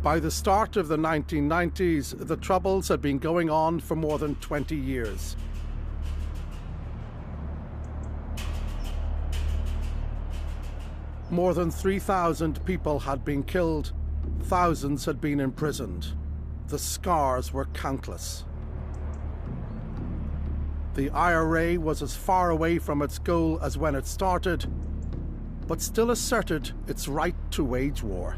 By the start of the 1990s, the Troubles had been going on for more than 20 years. More than 3,000 people had been killed, thousands had been imprisoned. The scars were countless. The IRA was as far away from its goal as when it started, but still asserted its right to wage war.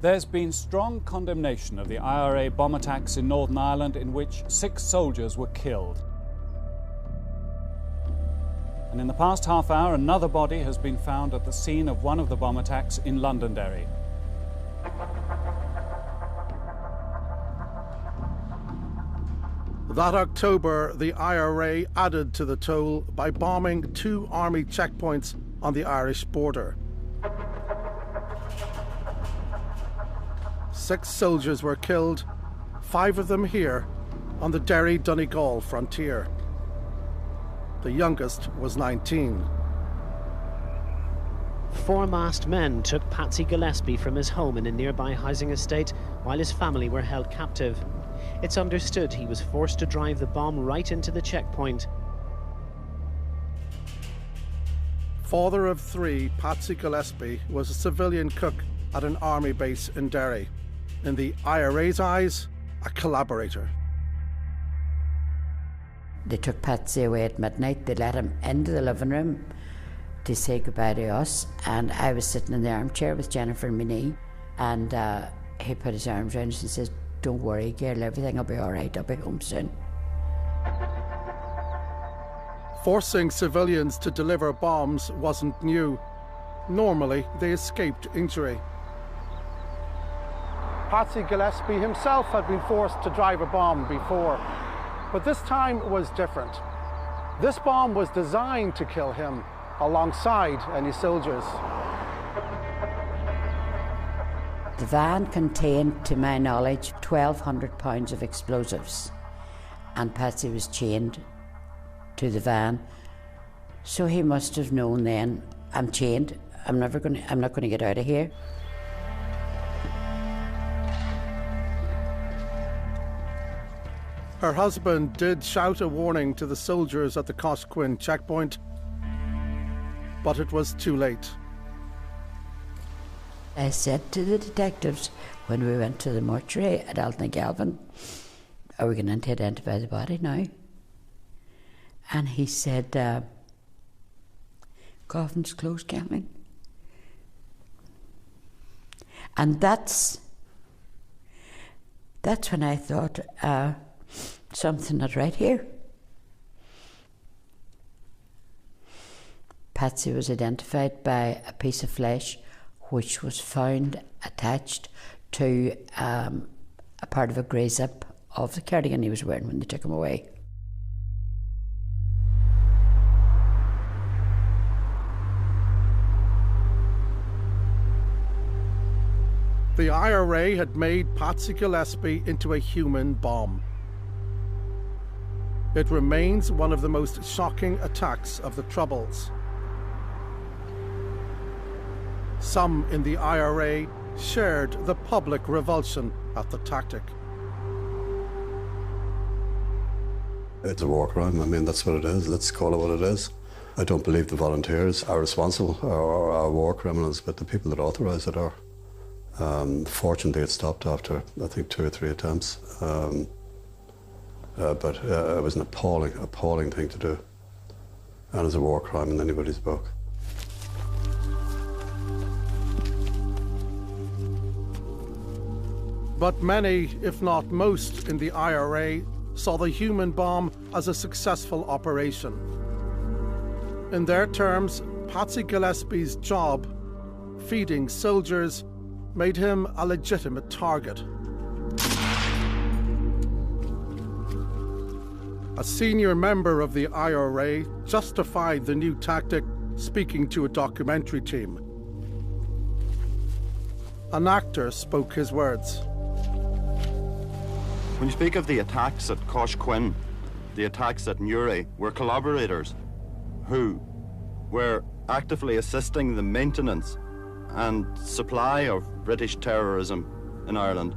There's been strong condemnation of the IRA bomb attacks in Northern Ireland in which 6 soldiers were killed. And in the past half hour, another body has been found at the scene of one of the bomb attacks in Londonderry. That October, the IRA added to the toll by bombing 2 army checkpoints on the Irish border. 6 soldiers were killed, 5 of them here on the Derry-Donegal frontier. The youngest was 19. 4 masked men took Patsy Gillespie from his home in a nearby housing estate while his family were held captive. It's understood he was forced to drive the bomb right into the checkpoint. Father of 3, Patsy Gillespie was a civilian cook at an army base in Derry. In the IRA's eyes, a collaborator. They took Patsy away at midnight. They let him into the living room to say goodbye to us, and I was sitting in the armchair with Jennifer in my knee, and he put his arms around us and says, "Don't worry, girl, everything will be all right. I'll be home soon." Forcing civilians to deliver bombs wasn't new. Normally, they escaped injury. Patsy Gillespie himself had been forced to drive a bomb before, but this time was different. This bomb was designed to kill him alongside any soldiers. The van contained, to my knowledge, 1,200 pounds of explosives, and Patsy was chained to the van. So he must have known then, I'm chained, I'm not going to get out of here. Her husband did shout a warning to the soldiers at the Cosquin checkpoint, but it was too late. I said to the detectives when we went to the mortuary at Altnagalvin, "Are we going to identify the body now?" And he said, "Coffin's closed, Camping." And that's when I thought, something not right here. Patsy was identified by a piece of flesh which was found attached to a part of a grey zip of the cardigan he was wearing when they took him away. The IRA had made Patsy Gillespie into a human bomb. It remains one of the most shocking attacks of the Troubles. Some in the IRA shared the public revulsion at the tactic. It's a war crime. I mean, that's what it is. Let's call it what it is. I don't believe the volunteers are responsible or are war criminals, but the people that authorised it are. Fortunately, it stopped after, I think, 2 or 3 attempts. But it was an appalling thing to do. And it's a war crime in anybody's book. But many, if not most, in the IRA saw the human bomb as a successful operation. In their terms, Patsy Gillespie's job, feeding soldiers, made him a legitimate target. A senior member of the IRA justified the new tactic, speaking to a documentary team. An actor spoke his words. When you speak of the attacks at Cosquin, the attacks at Newry, were collaborators who were actively assisting the maintenance and supply of British terrorism in Ireland.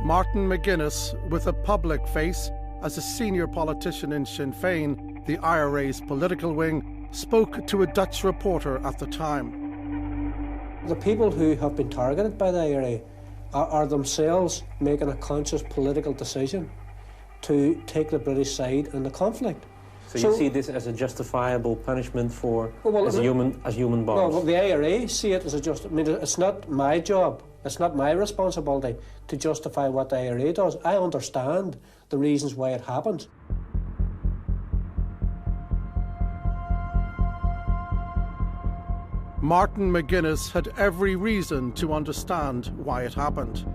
Martin McGuinness, with a public face as a senior politician in Sinn Féin, the IRA's political wing, spoke to a Dutch reporter at the time. The people who have been targeted by the IRA are themselves making a conscious political decision to take the British side in the conflict. So you see this as a justifiable punishment for human bombs? Well, the IRA see it as a I mean, it's not my job, it's not my responsibility to justify what the IRA does. I understand the reasons why it happens. Martin McGuinness had every reason to understand why it happened.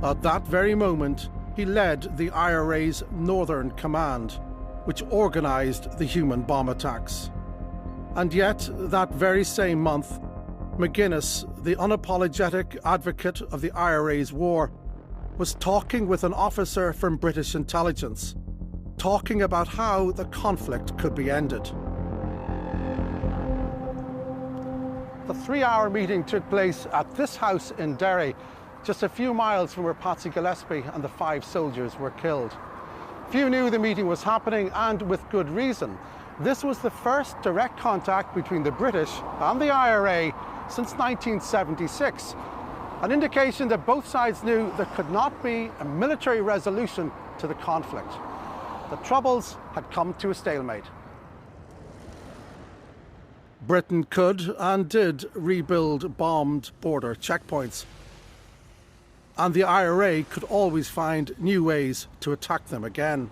At that very moment, he led the IRA's Northern Command, which organised the human bomb attacks. And yet, that very same month, McGuinness, the unapologetic advocate of the IRA's war, was talking with an officer from British intelligence, talking about how the conflict could be ended. The 3-hour meeting took place at this house in Derry, just a few miles from where Patsy Gillespie and the 5 soldiers were killed. Few knew the meeting was happening, and with good reason. This was the first direct contact between the British and the IRA since 1976, an indication that both sides knew there could not be a military resolution to the conflict. The Troubles had come to a stalemate. Britain could and did rebuild bombed border checkpoints, and the IRA could always find new ways to attack them again.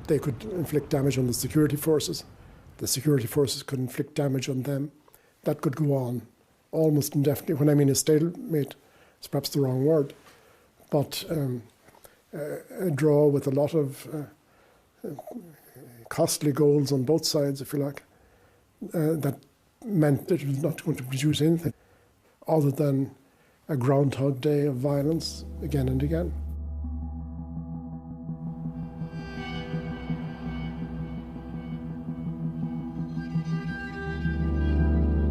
They could inflict damage on the security forces. The security forces could inflict damage on them. That could go on almost indefinitely. When I mean a stalemate, it's perhaps the wrong word, but a draw with a lot of costly goals on both sides, if you like, that meant that it was not going to produce anything other than a Groundhog Day of violence again and again.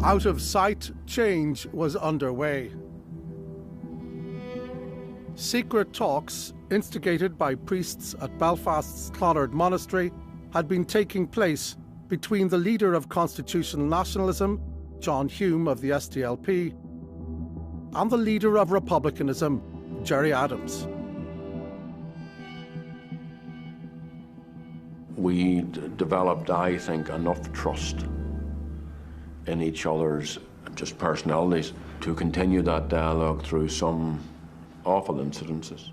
Out of sight, change was underway. Secret talks, instigated by priests at Belfast's Clonard Monastery, had been taking place between the leader of constitutional nationalism, John Hume of the SDLP, and the leader of republicanism, Gerry Adams. We developed, I think, enough trust in each other's just personalities to continue that dialogue through some awful incidences.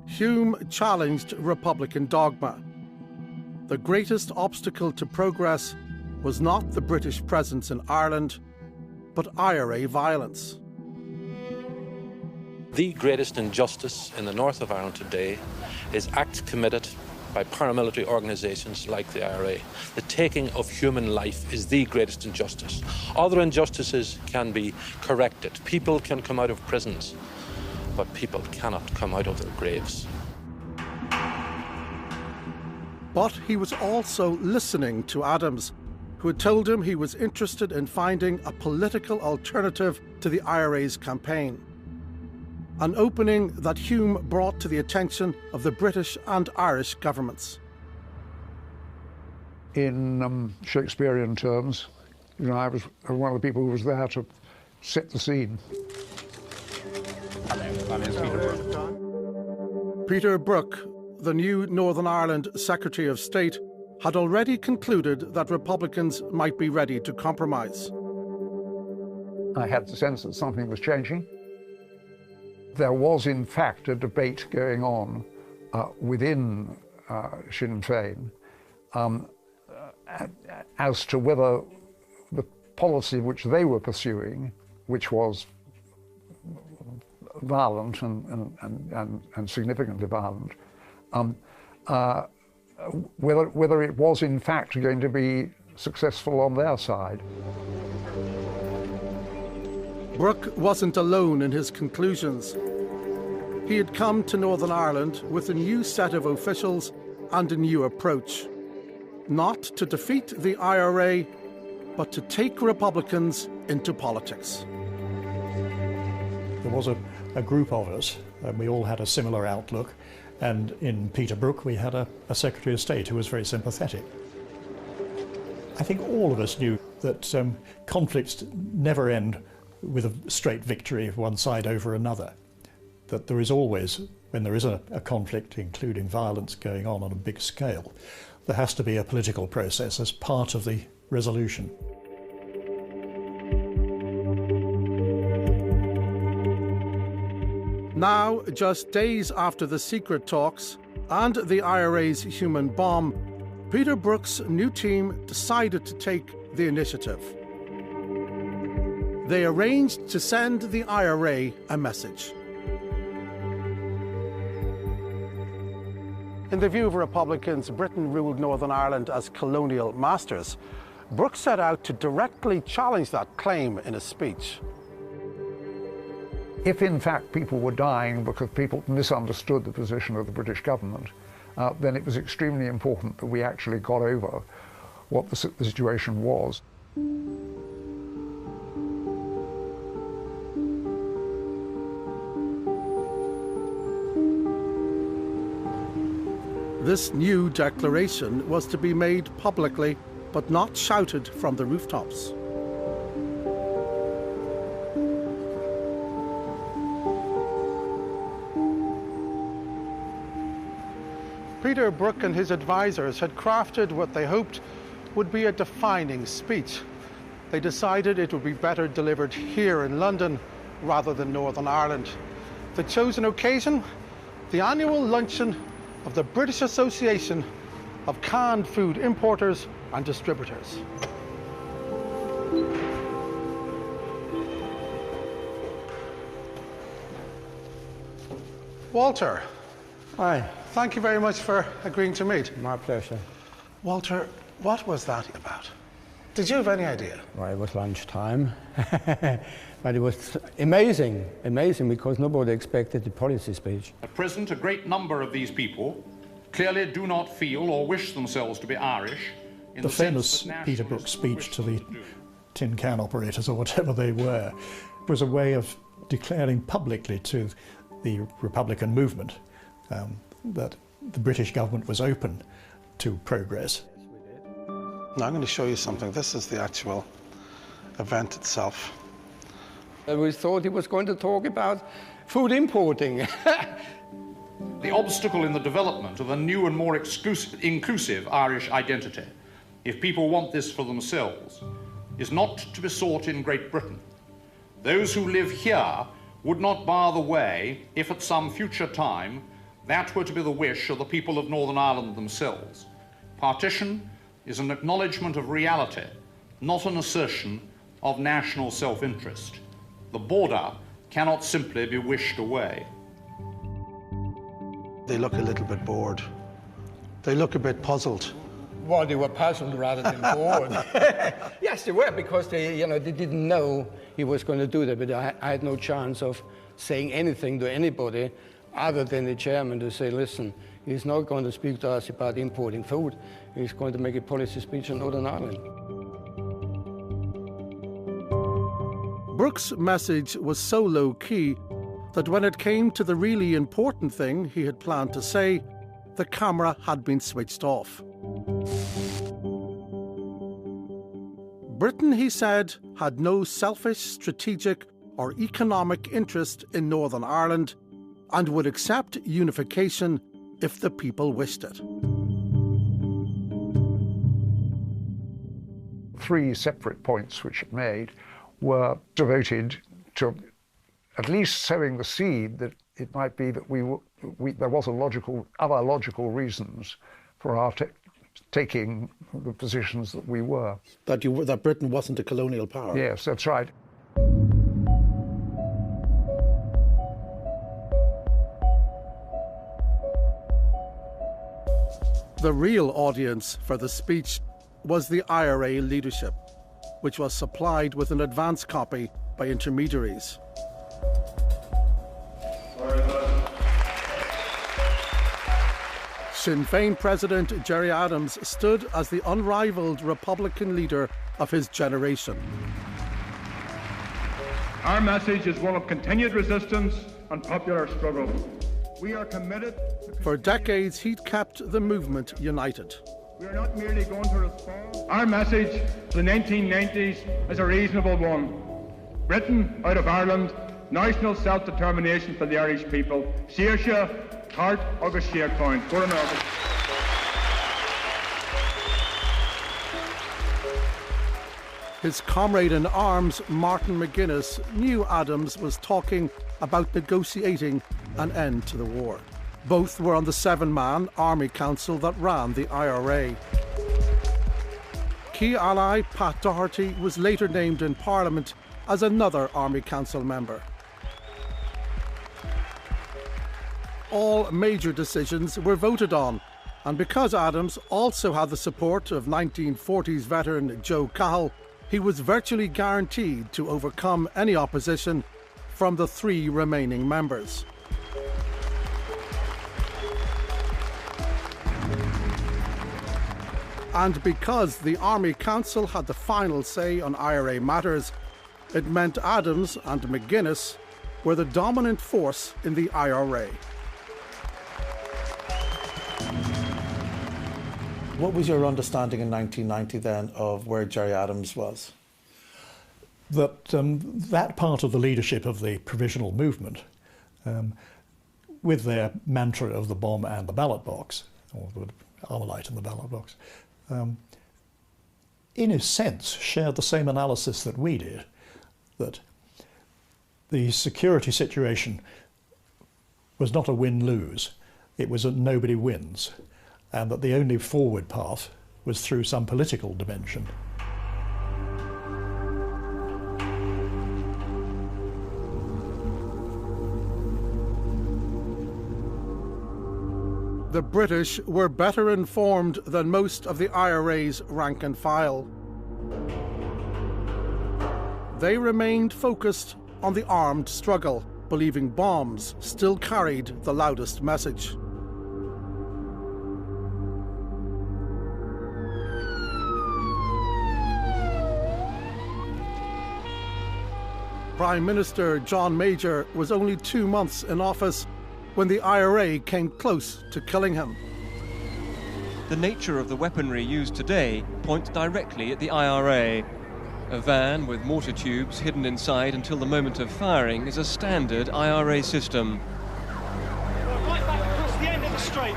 Hume challenged Republican dogma. The greatest obstacle to progress was not the British presence in Ireland, but IRA violence. The greatest injustice in the north of Ireland today is acts committed by paramilitary organisations like the IRA. The taking of human life is the greatest injustice. Other injustices can be corrected. People can come out of prisons, but people cannot come out of their graves. But he was also listening to Adams, who had told him he was interested in finding a political alternative to the IRA's campaign. An opening that Hume brought to the attention of the British and Irish governments. In Shakespearean terms, you know, I was one of the people who was there to set the scene. Peter Brooke, the new Northern Ireland Secretary of State, had already concluded that Republicans might be ready to compromise. I had the sense that something was changing. There was, in fact, a debate going on within Sinn Féin as to whether the policy which they were pursuing, which was violent and significantly violent, whether it was, in fact, going to be successful on their side. Brooke wasn't alone in his conclusions. He had come to Northern Ireland with a new set of officials and a new approach. Not to defeat the IRA, but to take Republicans into politics. There was a group of us, and we all had a similar outlook, and in Peter Brooke we had a Secretary of State who was very sympathetic. I think all of us knew that conflicts never end with a straight victory of one side over another. That there is always, when there is a conflict, including violence going on a big scale, there has to be a political process as part of the resolution. Now, just days after the secret talks and the IRA's human bomb, Peter Brooke's new team decided to take the initiative. They arranged to send the IRA a message. In the view of Republicans, Britain ruled Northern Ireland as colonial masters. Brooke set out to directly challenge that claim in a speech. If in fact people were dying because people misunderstood the position of the British government, then it was extremely important that we actually got over what the situation was. This new declaration was to be made publicly, but not shouted from the rooftops. Peter Brooke and his advisors had crafted what they hoped would be a defining speech. They decided it would be better delivered here in London rather than Northern Ireland. The chosen occasion, the annual luncheon of the British Association of Canned Food Importers and Distributors. Walter. Hi. Thank you very much for agreeing to meet. My pleasure. Walter, what was that about? Did you have any idea? Well, it was lunchtime. But it was amazing because nobody expected the policy speech. At present, a great number of these people clearly do not feel or wish themselves to be Irish. The famous Peter Brooke speech to the tin can operators, or whatever they were, was a way of declaring publicly to the Republican movement that the British government was open to progress. Now I'm going to show you something. This is the actual event itself. We thought he was going to talk about food importing. The obstacle in the development of a new and more inclusive Irish identity, if people want this for themselves, is not to be sought in Great Britain. Those who live here would not bar the way if at some future time that were to be the wish of the people of Northern Ireland themselves. Partition is an acknowledgement of reality, not an assertion of national self-interest. The border cannot simply be wished away. They look a little bit bored. They look a bit puzzled. Well, they were puzzled rather than bored. Yes, they were, because they didn't know he was going to do that. But I had no chance of saying anything to anybody other than the chairman to say, listen, he's not going to speak to us about importing food. He's going to make a policy speech on Northern Ireland. Brooke's message was so low-key that when it came to the really important thing he had planned to say, the camera had been switched off. Britain, he said, had no selfish, strategic or economic interest in Northern Ireland and would accept unification if the people wished it. 3 separate points which it made were devoted to at least sowing the seed that it might be that there was other logical reasons for our taking the positions that we were. That Britain wasn't a colonial power. Yes, that's right. The real audience for the speech was the IRA leadership, which was supplied with an advance copy by intermediaries. Sinn Féin President Gerry Adams stood as the unrivaled Republican leader of his generation. Our message is one of continued resistance and popular struggle. We are committed. For decades, he'd kept the movement united. We are not merely going to respond. Our message to the 1990s is a reasonable one. Britain out of Ireland, national self-determination for the Irish people. Saoirse, Tart, August Shearcoin. Go America. His comrade in arms, Martin McGuinness, knew Adams was talking about negotiating an end to the war. Both were on the 7-man Army Council that ran the IRA. Key ally Pat Doherty was later named in Parliament as another Army Council member. All major decisions were voted on, and because Adams also had the support of 1940s veteran Joe Cahill, he was virtually guaranteed to overcome any opposition from the 3 remaining members. And because the Army Council had the final say on IRA matters, it meant Adams and McGuinness were the dominant force in the IRA. What was your understanding in 1990 then of where Gerry Adams was? That that part of the leadership of the provisional movement, with their mantra of the bomb and the ballot box, or the Armalite and the ballot box, in a sense shared the same analysis that we did, that the security situation was not a win-lose, it was a nobody wins, and that the only forward path was through some political dimension. The British were better informed than most of the IRA's rank and file. They remained focused on the armed struggle, believing bombs still carried the loudest message. Prime Minister John Major was only 2 months in office when the IRA came close to killing him. The nature of the weaponry used today points directly at the IRA. A van with mortar tubes hidden inside until the moment of firing is a standard IRA system. Right back across the end of the straight.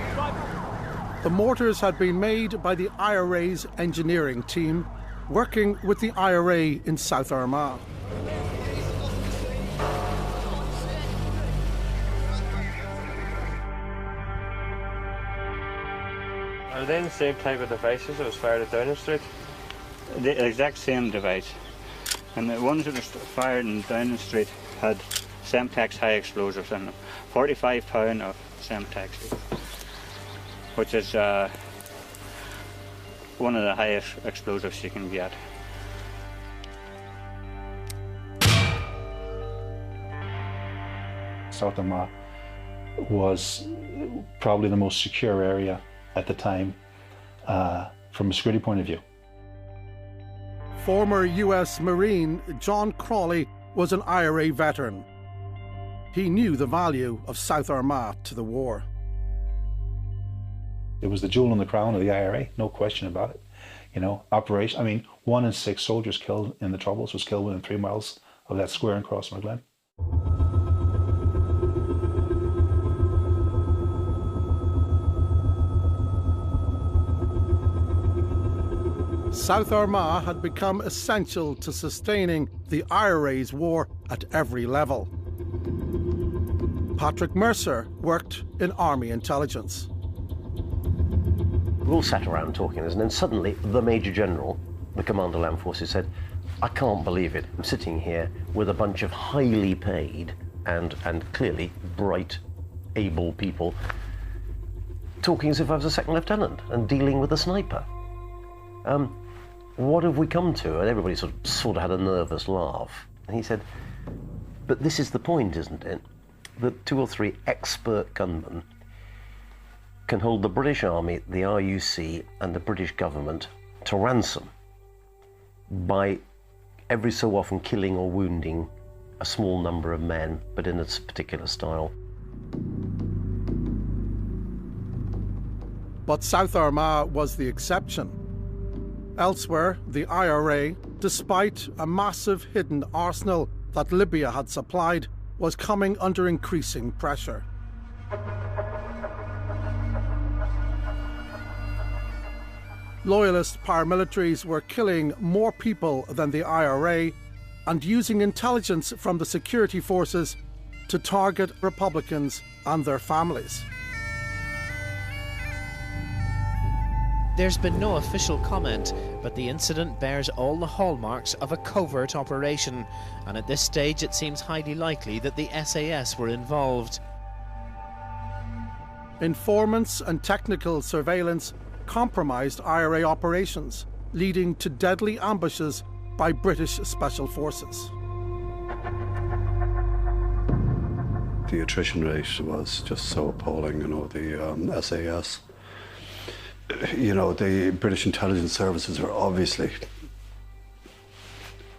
The mortars had been made by the IRA's engineering team, working with the IRA in South Armagh. Are they the same type of devices that was fired at Downing Street? The exact same device. And the ones that were fired in Downing Street had Semtex high explosives in them. 45 pound of Semtex, which is one of the highest explosives you can get. South Armagh was probably the most secure area at the time from a security point of view. Former US Marine John Crawley was an IRA veteran. He knew the value of South Armagh to the war. It was the jewel in the crown of the IRA, no question about it. You know, operation, I mean, 1 in 6 soldiers killed in the Troubles was killed within 3 miles of that square in Crossmaglen. South Armagh had become essential to sustaining the IRA's war at every level. Patrick Mercer worked in Army intelligence. We all sat around talking this, and then suddenly the Major General, the Commander of Land Forces, said, "I can't believe it. I'm sitting here with a bunch of highly paid and clearly bright, able people talking as if I was a second lieutenant and dealing with a sniper. What have we come to?" And everybody sort of had a nervous laugh. And he said, but this is the point, isn't it? That 2 or 3 expert gunmen can hold the British Army, the RUC, and the British government to ransom by every so often killing or wounding a small number of men, but in a particular style. But South Armagh was the exception. Elsewhere, the IRA, despite a massive hidden arsenal that Libya had supplied, was coming under increasing pressure. Loyalist paramilitaries were killing more people than the IRA and using intelligence from the security forces to target Republicans and their families. There's been no official comment, but the incident bears all the hallmarks of a covert operation, and at this stage it seems highly likely that the SAS were involved. Informants and technical surveillance compromised IRA operations, leading to deadly ambushes by British Special Forces. The attrition rate was just so appalling, you know, the SAS. You know, the British intelligence services are obviously,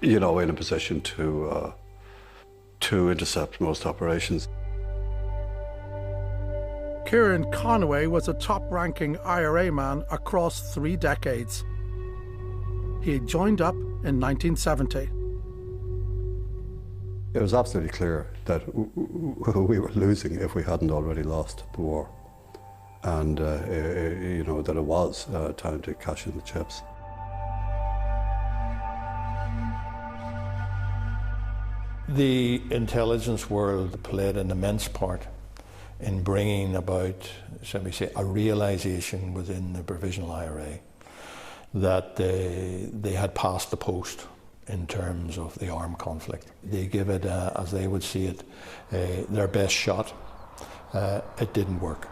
you know, in a position to intercept most operations. Kieran Conway was a top-ranking IRA man across 3 decades. He had joined up in 1970. It was absolutely clear that we were losing if we hadn't already lost the war. And, you know, that it was time to cash in the chips. The intelligence world played an immense part in bringing about, shall we say, a realisation within the Provisional IRA that they had passed the post in terms of the armed conflict. They give it, as they would see it, their best shot. It didn't work.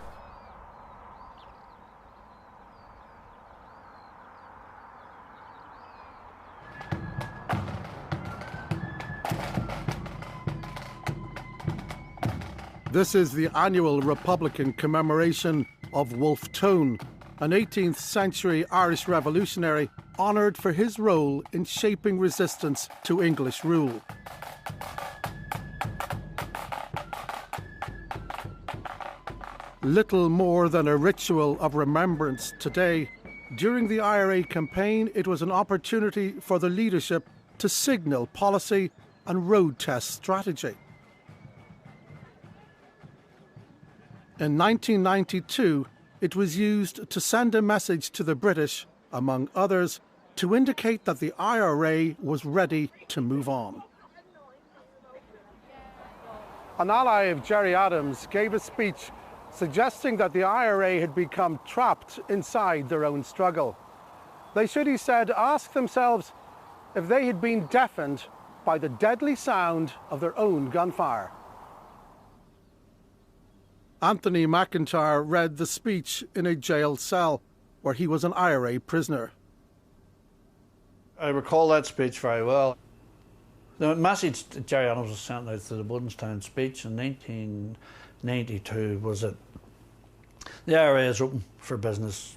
This is the annual Republican commemoration of Wolfe Tone, an 18th century Irish revolutionary honoured for his role in shaping resistance to English rule. Little more than a ritual of remembrance today, during the IRA campaign it was an opportunity for the leadership to signal policy and road test strategy. In 1992, it was used to send a message to the British, among others, to indicate that the IRA was ready to move on. An ally of Gerry Adams gave a speech suggesting that the IRA had become trapped inside their own struggle. They should, he said, ask themselves if they had been deafened by the deadly sound of their own gunfire. Anthony McIntyre read the speech in a jail cell where he was an IRA prisoner. I recall that speech very well. The message that Gerry Adams was sent out to the Buttonstown speech in 1992 was that the IRA is open for business,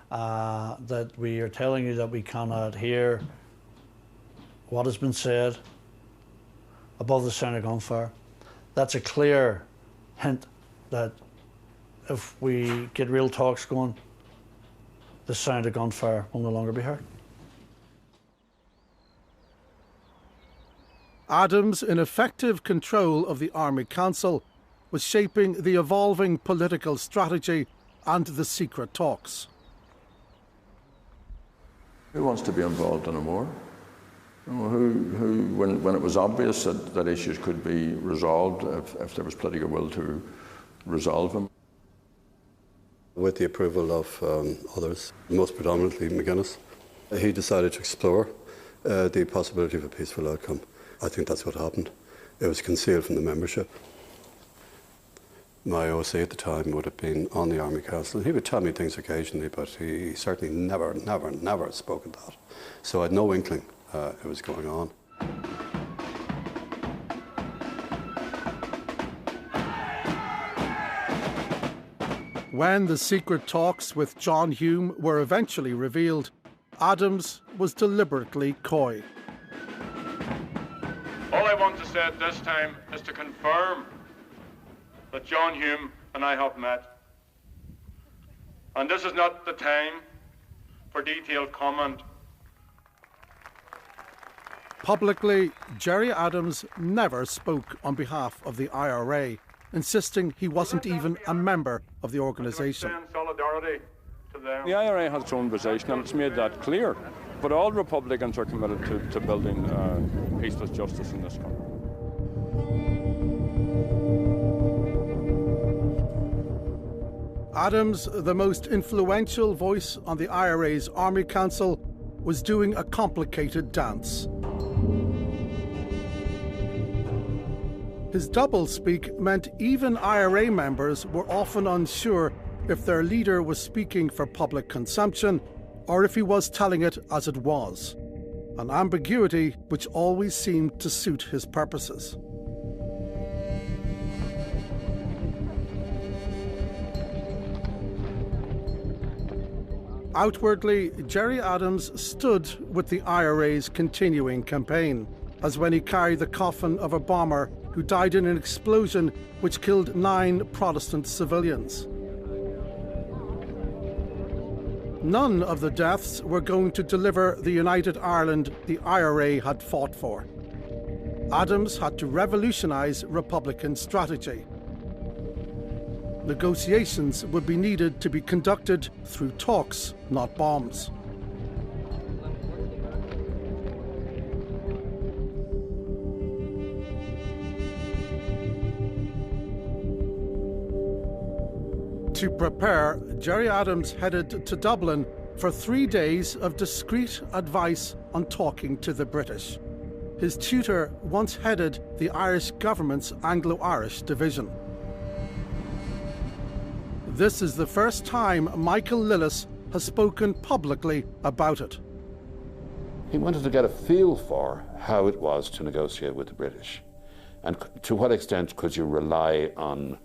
that we are telling you that we cannot hear what has been said above the sound of gunfire. That's a clear hint that if we get real talks going, the sound of gunfire will no longer be heard. Adams, in effective control of the Army Council, was shaping the evolving political strategy and the secret talks. Who wants to be involved in a war? When it was obvious that issues could be resolved if there was political will to resolve them. With the approval of others, most predominantly McGuinness, he decided to explore the possibility of a peaceful outcome. I think that's what happened. It was concealed from the membership. My OC at the time would have been on the Army Council. He would tell me things occasionally, but he certainly never spoke of that. So I had no inkling it was going on. When the secret talks with John Hume were eventually revealed, Adams was deliberately coy. All I want to say at this time is to confirm that John Hume and I have met. And this is not the time for detailed comment. Publicly, Gerry Adams never spoke on behalf of the IRA, insisting he wasn't even a member of the organisation. The IRA has its own position and it's made that clear. But all Republicans are committed to building peace with justice in this country. Adams, the most influential voice on the IRA's Army Council, was doing a complicated dance. His doublespeak meant even IRA members were often unsure if their leader was speaking for public consumption or if he was telling it as it was, an ambiguity which always seemed to suit his purposes. Outwardly, Gerry Adams stood with the IRA's continuing campaign, as when he carried the coffin of a bomber who died in an explosion which killed 9 Protestant civilians. None of the deaths were going to deliver the United Ireland the IRA had fought for. Adams had to revolutionise Republican strategy. Negotiations would be needed to be conducted through talks, not bombs. To prepare, Gerry Adams headed to Dublin for 3 days of discreet advice on talking to the British. His tutor once headed the Irish government's Anglo-Irish division. This is the first time Michael Lillis has spoken publicly about it. He wanted to get a feel for how it was to negotiate with the British, and to what extent could you rely on,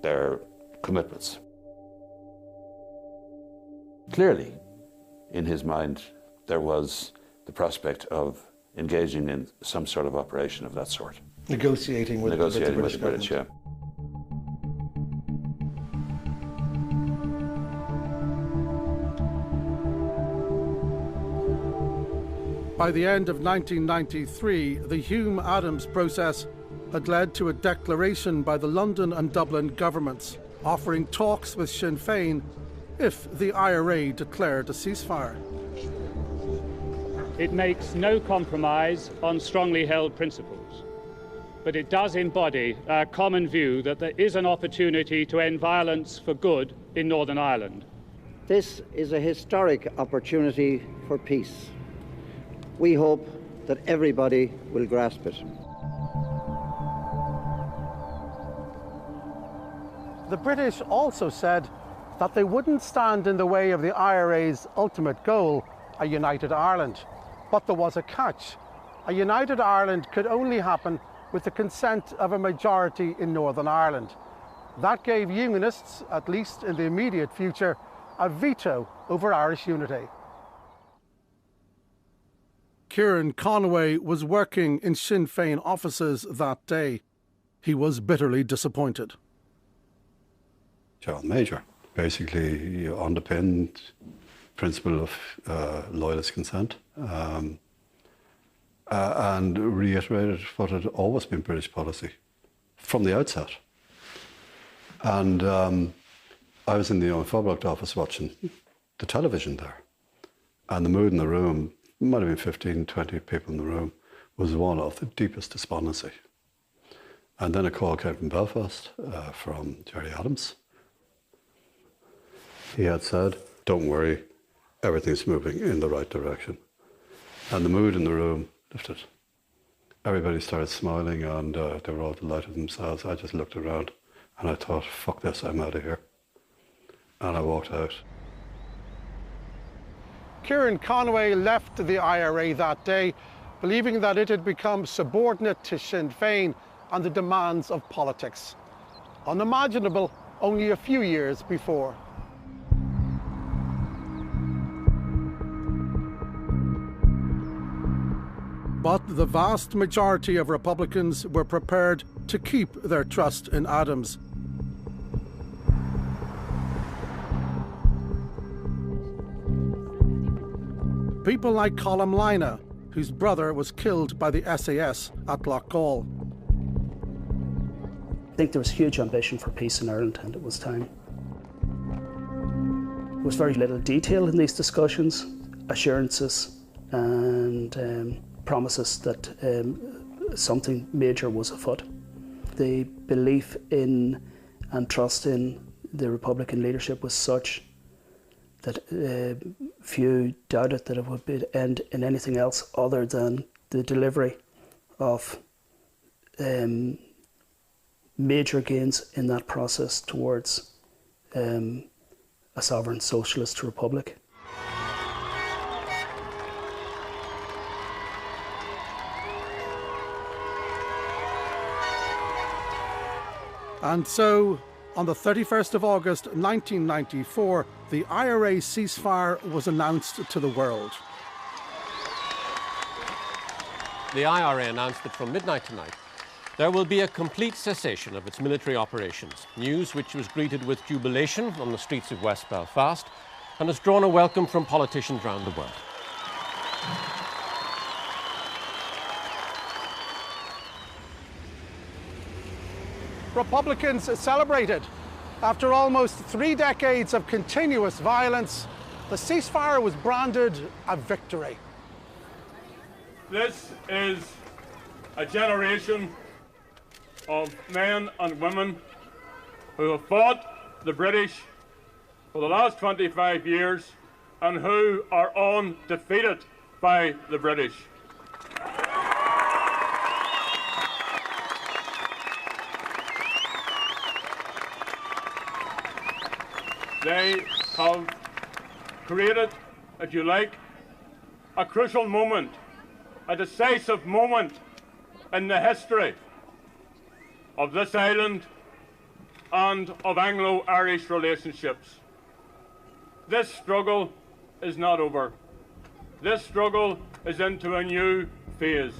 their commitments. Clearly, in his mind, there was the prospect of engaging in some sort of operation of that sort. Negotiating with the British, yeah. By the end of 1993, the Hume-Adams process had led to a declaration by the London and Dublin governments offering talks with Sinn Féin if the IRA declared a ceasefire. It makes no compromise on strongly held principles, but it does embody our common view that there is an opportunity to end violence for good in Northern Ireland. This is a historic opportunity for peace. We hope that everybody will grasp it. The British also said that they wouldn't stand in the way of the IRA's ultimate goal, a united Ireland. But there was a catch. A united Ireland could only happen with the consent of a majority in Northern Ireland. That gave Unionists, at least in the immediate future, a veto over Irish unity. Kieran Conway was working in Sinn Féin offices that day. He was bitterly disappointed. John Major basically underpinned principle of loyalist consent and reiterated what had always been British policy from the outset. And I was in the Owen Fobrocht office watching the television there, and the mood in the room, might have been 15, 20 people in the room, was one of the deepest despondency. And then a call came from Belfast from Gerry Adams. He had said, "Don't worry, everything's moving in the right direction." And the mood in the room lifted. Everybody started smiling and they were all delighted themselves. I just looked around and I thought, fuck this, I'm out of here. And I walked out. Kieran Conway left the IRA that day, believing that it had become subordinate to Sinn Féin and the demands of politics. Unimaginable, only a few years before. But the vast majority of Republicans were prepared to keep their trust in Adams. People like Colm Lynagh, whose brother was killed by the SAS at Loughgall. I think there was huge ambition for peace in Ireland, and it was time. There was very little detail in these discussions, assurances and promises that something major was afoot. The belief in and trust in the Republican leadership was such that few doubted that it would end in anything else other than the delivery of major gains in that process towards a sovereign socialist republic. And so, on the 31st of August 1994, the IRA ceasefire was announced to the world. The IRA announced that from midnight tonight, there will be a complete cessation of its military operations, news which was greeted with jubilation on the streets of West Belfast and has drawn a welcome from politicians around the world. Republicans celebrated. After almost 3 decades of continuous violence, the ceasefire was branded a victory. This is a generation of men and women who have fought the British for the last 25 years and who are undefeated by the British. They have created, if you like, a crucial moment, a decisive moment in the history of this island and of Anglo-Irish relationships. This struggle is not over. This struggle is into a new phase.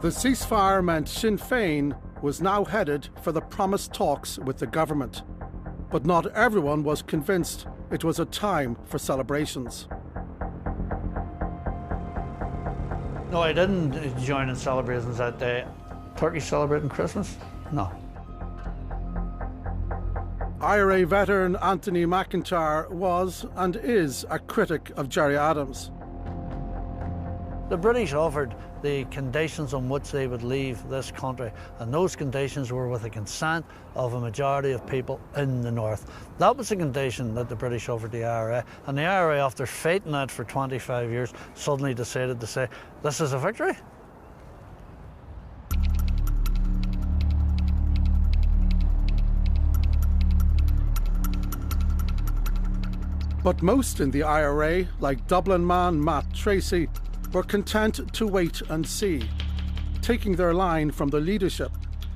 The ceasefire meant Sinn Féin was now headed for the promised talks with the government. But not everyone was convinced it was a time for celebrations. No, I didn't join in celebrations that day. Turkey celebrating Christmas? No. IRA veteran Anthony McIntyre was and is a critic of Gerry Adams. The British offered the conditions on which they would leave this country, and those conditions were with the consent of a majority of people in the north. That was the condition that the British offered the IRA, and the IRA, after fighting that for 25 years, suddenly decided to say, this is a victory. But most in the IRA, like Dublin man Matt Tracy, were content to wait and see, taking their line from the leadership,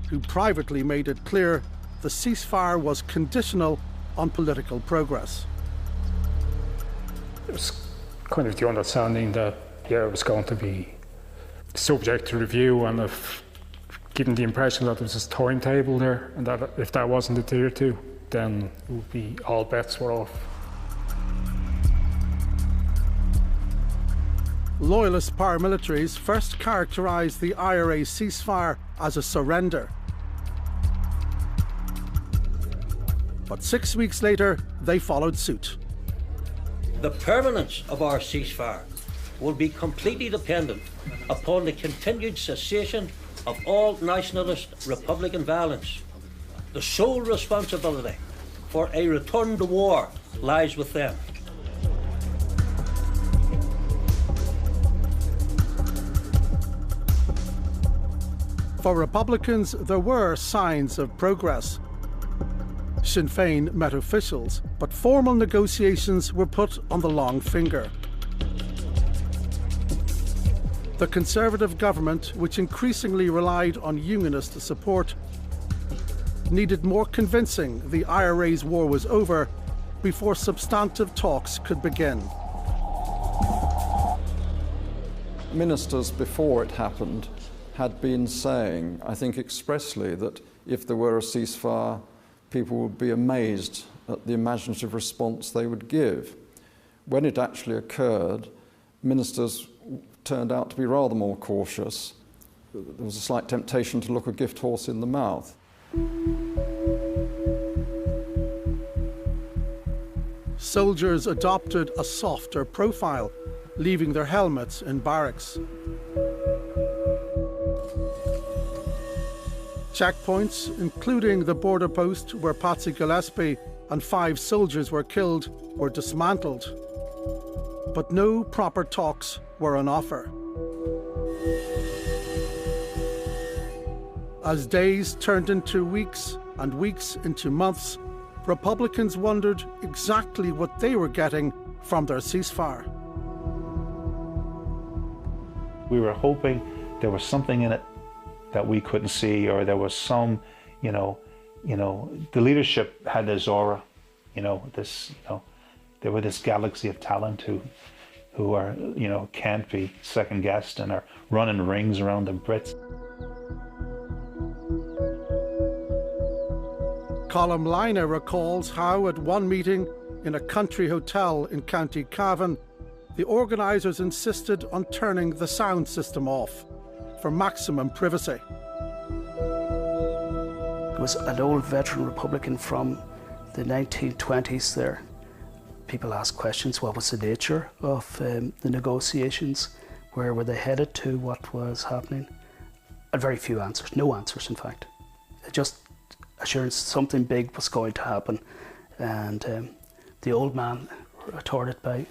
who privately made it clear the ceasefire was conditional on political progress. It was kind of the understanding that, yeah, it was going to be subject to review, and if given the impression that there was a timetable there, and that if that wasn't adhered to, then it would be all bets were off. Loyalist paramilitaries first characterised the IRA ceasefire as a surrender. But 6 weeks later, they followed suit. The permanence of our ceasefire will be completely dependent upon the continued cessation of all nationalist Republican violence. The sole responsibility for a return to war lies with them. For Republicans, there were signs of progress. Sinn Féin met officials, but formal negotiations were put on the long finger. The Conservative government, which increasingly relied on unionist support, needed more convincing the IRA's war was over before substantive talks could begin. Ministers before it happened had been saying, I think expressly, that if there were a ceasefire, people would be amazed at the imaginative response they would give. When it actually occurred, ministers turned out to be rather more cautious. There was a slight temptation to look a gift horse in the mouth. Soldiers adopted a softer profile, leaving their helmets in barracks. Checkpoints, including the border post where Patsy Gillespie and 5 soldiers were killed, were dismantled. But no proper talks were on offer. As days turned into weeks and weeks into months, Republicans wondered exactly what they were getting from their ceasefire. We were hoping there was something in it that we couldn't see, or there was some, the leadership had this aura, there were this galaxy of talent who are, can't be second guessed and are running rings around the Brits. Colm Lynagh recalls how at one meeting in a country hotel in County Cavan, the organisers insisted on turning the sound system off for maximum privacy. It was an old veteran Republican from the 1920s there. People asked questions: what was the nature of the negotiations? Where were they headed to? What was happening? And very few answers, no answers in fact. Just assurance something big was going to happen. And the old man retorted by,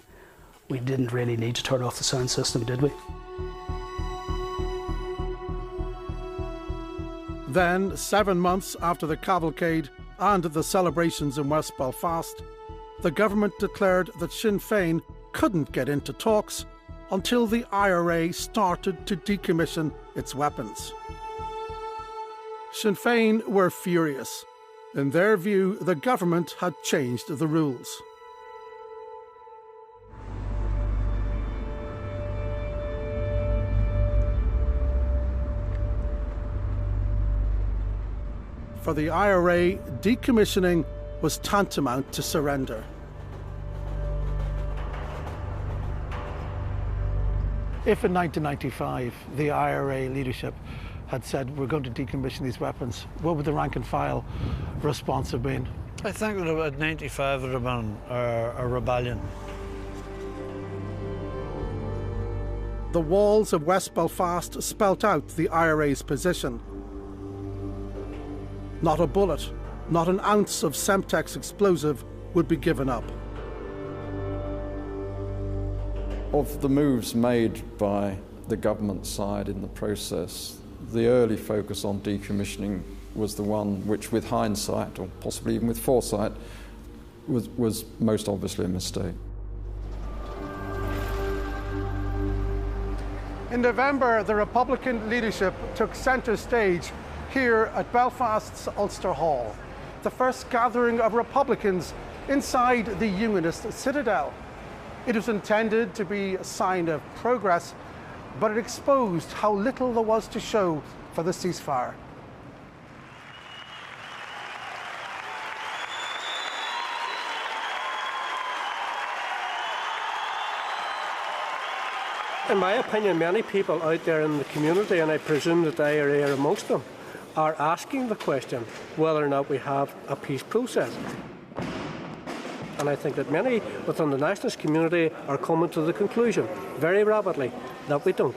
we didn't really need to turn off the sound system, did we? Then, 7 months after the cavalcade and the celebrations in West Belfast, the government declared that Sinn Féin couldn't get into talks until the IRA started to decommission its weapons. Sinn Féin were furious. In their view, the government had changed the rules. For the IRA, decommissioning was tantamount to surrender. If in 1995 the IRA leadership had said we're going to decommission these weapons, what would the rank and file response have been? I think that at 95 it would have been a rebellion. The walls of West Belfast spelt out the IRA's position. Not a bullet, not an ounce of Semtex explosive would be given up. Of the moves made by the government side in the process, the early focus on decommissioning was the one which, with hindsight, or possibly even with foresight, was most obviously a mistake. In November, the Republican leadership took centre stage here at Belfast's Ulster Hall, the first gathering of Republicans inside the Unionist citadel. It was intended to be a sign of progress, but it exposed how little there was to show for the ceasefire. In my opinion, many people out there in the community, and I presume that the IRA are amongst them, are asking the question whether or not we have a peace process. And I think that many within the nationalist community are coming to the conclusion, very rapidly, that we don't.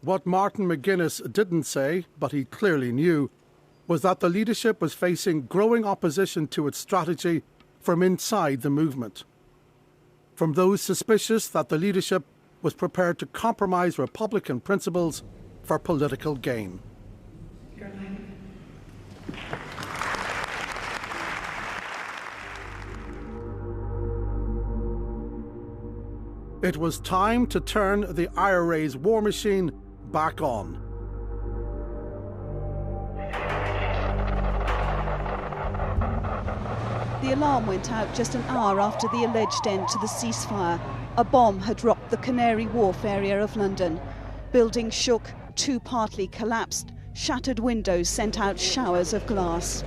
What Martin McGuinness didn't say, but he clearly knew, was that the leadership was facing growing opposition to its strategy from inside the movement. From those suspicious that the leadership was prepared to compromise Republican principles for political gain. It was time to turn the IRA's war machine back on. The alarm went out just an hour after the alleged end to the ceasefire. A bomb had rocked the Canary Wharf area of London. Buildings shook, 2 partly collapsed, shattered windows sent out showers of glass.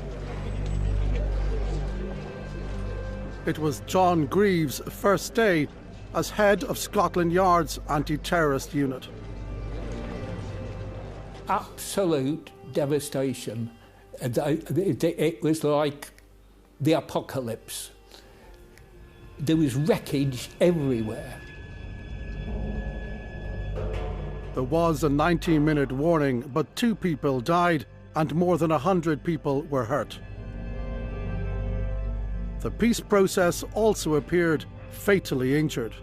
It was John Greaves' first day as head of Scotland Yard's anti-terrorist unit. Absolute devastation. It was like the apocalypse. There was wreckage everywhere. There was a 90-minute warning, but 2 people died and more than 100 people were hurt. The peace process also appeared fatally injured.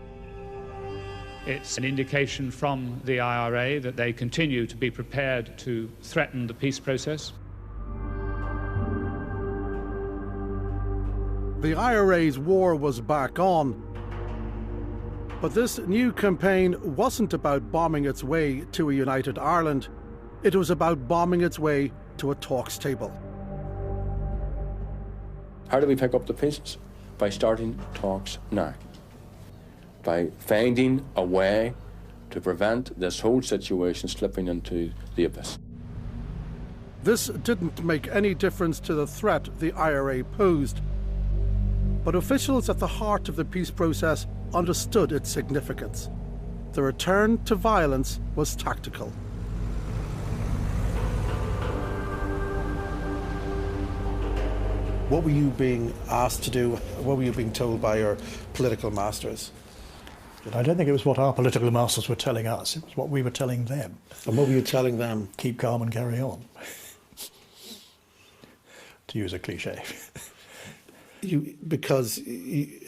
It's an indication from the IRA that they continue to be prepared to threaten the peace process. The IRA's war was back on. But this new campaign wasn't about bombing its way to a united Ireland. It was about bombing its way to a talks table. How do we pick up the pieces? By starting talks now. By finding a way to prevent this whole situation slipping into the abyss. This didn't make any difference to the threat the IRA posed. But officials at the heart of the peace process understood its significance. The return to violence was tactical. What were you being asked to do? What were you being told by your political masters? I don't think it was what our political masters were telling us. It was what we were telling them. And what were you telling them? Keep calm and carry on. To use a cliche. Because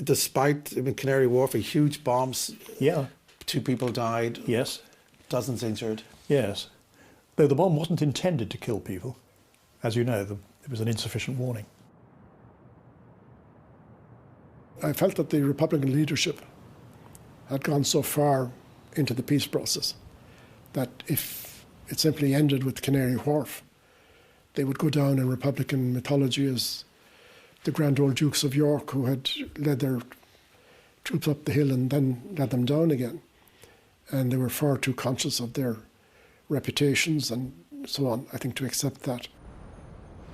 despite Canary Wharf, huge bombs, 2 people died. Yes. Dozens injured. Yes. Though the bomb wasn't intended to kill people. As you know, it was an insufficient warning. I felt that the Republican leadership had gone so far into the peace process that if it simply ended with Canary Wharf, they would go down in Republican mythology as the grand old Dukes of York who had led their troops up the hill and then led them down again. And they were far too conscious of their reputations and so on, I think, to accept that.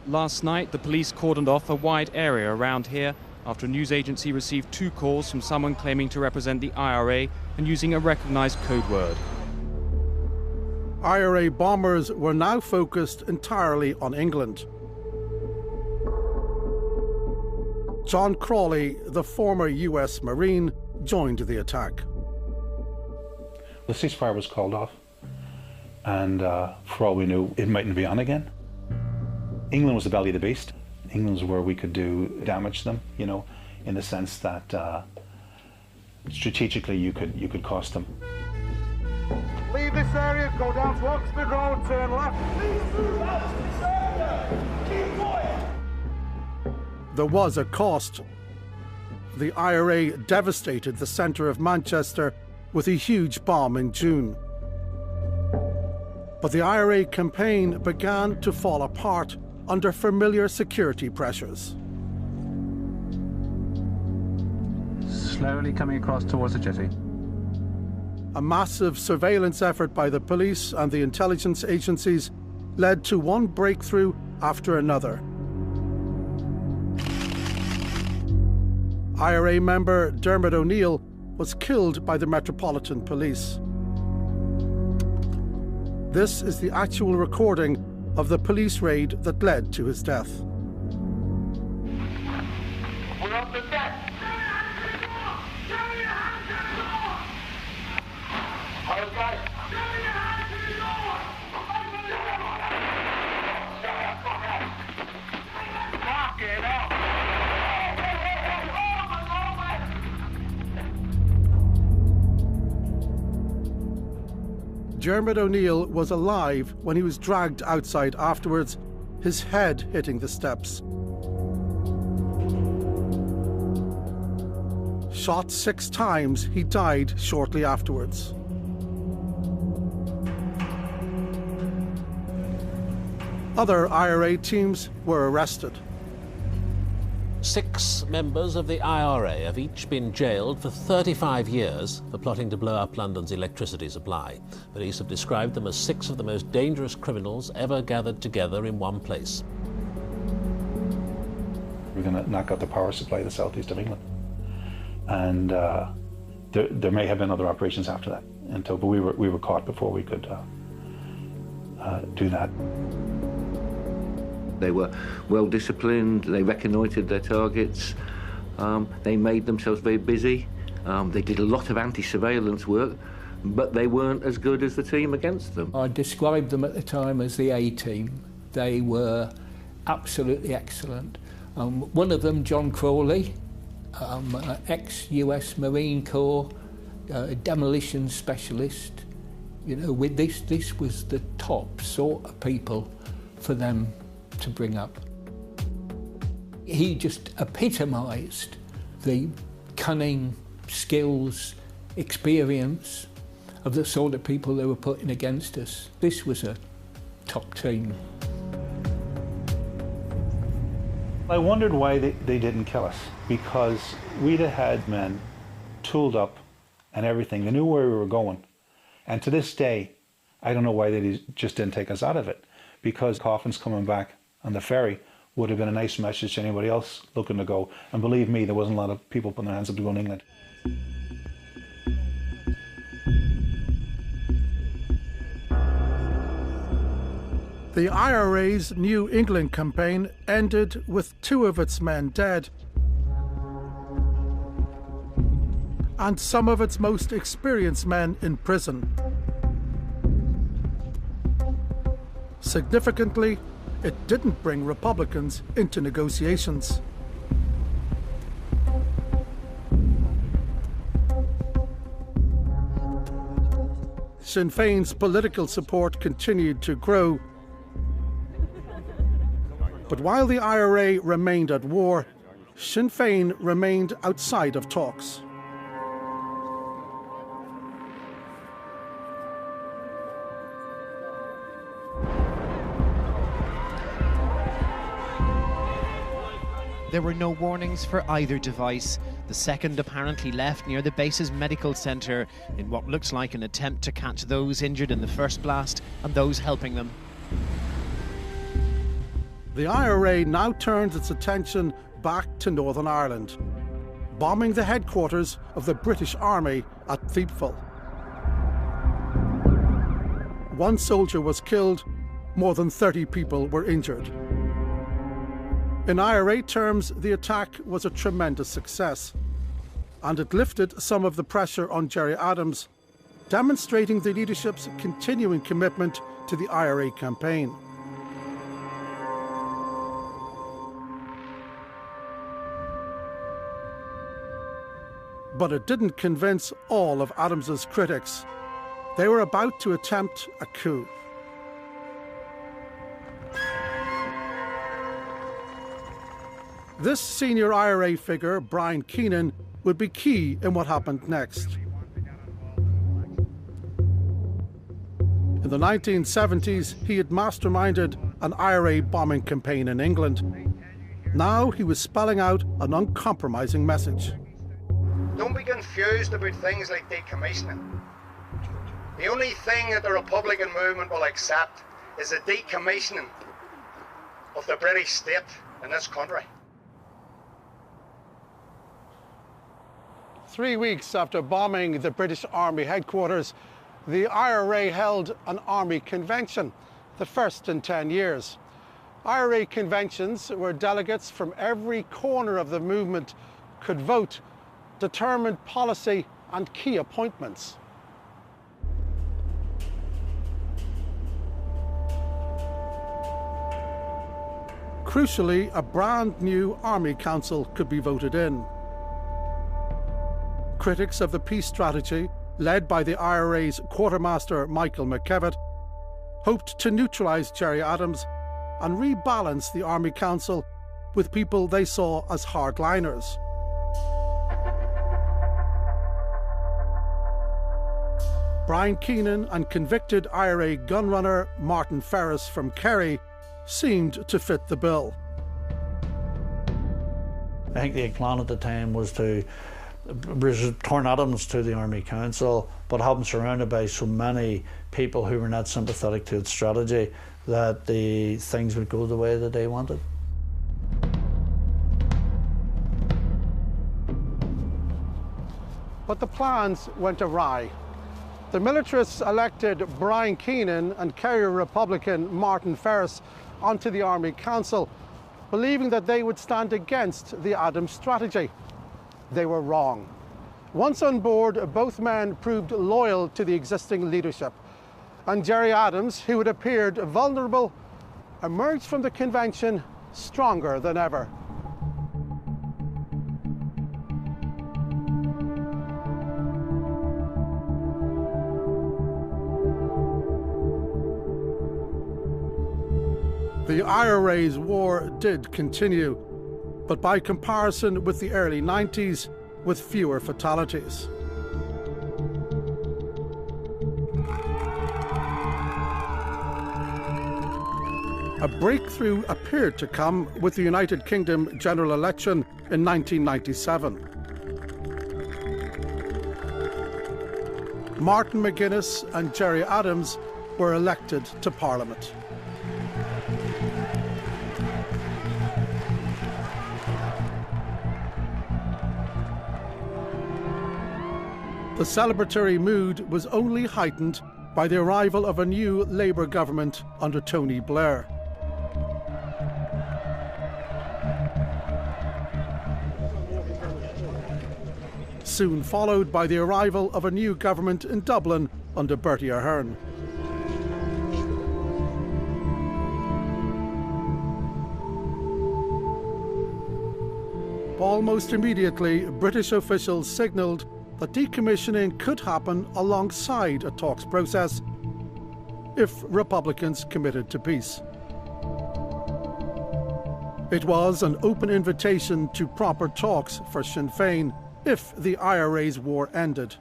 Last night, the police cordoned off a wide area around here after a news agency received 2 calls from someone claiming to represent the IRA and using a recognised code word. IRA bombers were now focused entirely on England. John Crawley, the former US Marine, joined the attack. The ceasefire was called off, and for all we knew, it mightn't be on again. England was the belly of the beast. England's where we could do damage to them, in the sense that strategically you could cost them. Leave this area, go down to Oxford Road, turn left. Keep quiet. There was a cost. The IRA devastated the centre of Manchester with a huge bomb in June. But the IRA campaign began to fall apart under familiar security pressures. Slowly coming across towards the jetty. A massive surveillance effort by the police and the intelligence agencies led to one breakthrough after another. IRA member Dermot O'Neill was killed by the Metropolitan Police. This is the actual recording of the police raid that led to his death. We're on the deck. Dermot O'Neill was alive when he was dragged outside afterwards, his head hitting the steps. Shot 6 times, he died shortly afterwards. Other IRA teams were arrested. 6 members of the IRA have each been jailed for 35 years for plotting to blow up London's electricity supply. Police have described them as 6 of the most dangerous criminals ever gathered together in one place. We're going to knock out the power supply of the southeast of England. And there may have been other operations after that, but we were caught before we could do that. They were well disciplined, they reconnoitred their targets, they made themselves very busy, they did a lot of anti-surveillance work, but they weren't as good as the team against them. I described them at the time as the A-team. They were absolutely excellent. One of them, John Crawley, ex-US Marine Corps, demolition specialist. You know, with this was the top sort of people for them to bring up. He just epitomised the cunning, skills, experience of the sort of people they were putting against us. This was a top team. I wondered why they didn't kill us, because we'd have had men tooled up and everything. They knew where we were going. And to this day, I don't know why they just didn't take us out of it, because coffins coming back on the ferry would have been a nice message to anybody else looking to go. And believe me, there wasn't a lot of people putting their hands up to go to England. The IRA's New England campaign ended with 2 of its men dead and some of its most experienced men in prison. Significantly, it didn't bring Republicans into negotiations. Sinn Féin's political support continued to grow. But while the IRA remained at war, Sinn Féin remained outside of talks. There were no warnings for either device. The second apparently left near the base's medical centre in what looks like an attempt to catch those injured in the first blast and those helping them. The IRA now turns its attention back to Northern Ireland, bombing the headquarters of the British Army at Thiepval. 1 soldier was killed, more than 30 people were injured. In IRA terms, the attack was a tremendous success, and it lifted some of the pressure on Gerry Adams, demonstrating the leadership's continuing commitment to the IRA campaign. But it didn't convince all of Adams's critics. They were about to attempt a coup. This senior IRA figure, Brian Keenan, would be key in what happened next. In the 1970s, he had masterminded an IRA bombing campaign in England. Now he was spelling out an uncompromising message. Don't be confused about things like decommissioning. The only thing that the Republican movement will accept is the decommissioning of the British state in this country. 3 weeks after bombing the British Army headquarters, the IRA held an army convention, the first in 10 years. IRA conventions, where delegates from every corner of the movement could vote, determined policy and key appointments. Crucially, a brand new Army Council could be voted in. Critics of the peace strategy, led by the IRA's quartermaster Michael McKevitt, hoped to neutralise Gerry Adams and rebalance the Army Council with people they saw as hardliners. Brian Keenan and convicted IRA gunrunner Martin Ferris from Kerry seemed to fit the bill. I think the plan at the time was to return Adams to the Army Council, but have him surrounded by so many people who were not sympathetic to its strategy that the things would go the way that they wanted. But the plans went awry. The militarists elected Brian Keenan and Kerry Republican Martin Ferris onto the Army Council, believing that they would stand against the Adams strategy. They were wrong. Once on board, both men proved loyal to the existing leadership, and Gerry Adams, who had appeared vulnerable, emerged from the convention stronger than ever. The IRA's war did continue, but by comparison with the early 90s, with fewer fatalities. A breakthrough appeared to come with the United Kingdom general election in 1997. Martin McGuinness and Gerry Adams were elected to Parliament. The celebratory mood was only heightened by the arrival of a new Labour government under Tony Blair. Soon followed by the arrival of a new government in Dublin under Bertie Ahern. Almost immediately, British officials signalled that decommissioning could happen alongside a talks process if Republicans committed to peace. It was an open invitation to proper talks for Sinn Féin if the IRA's war ended,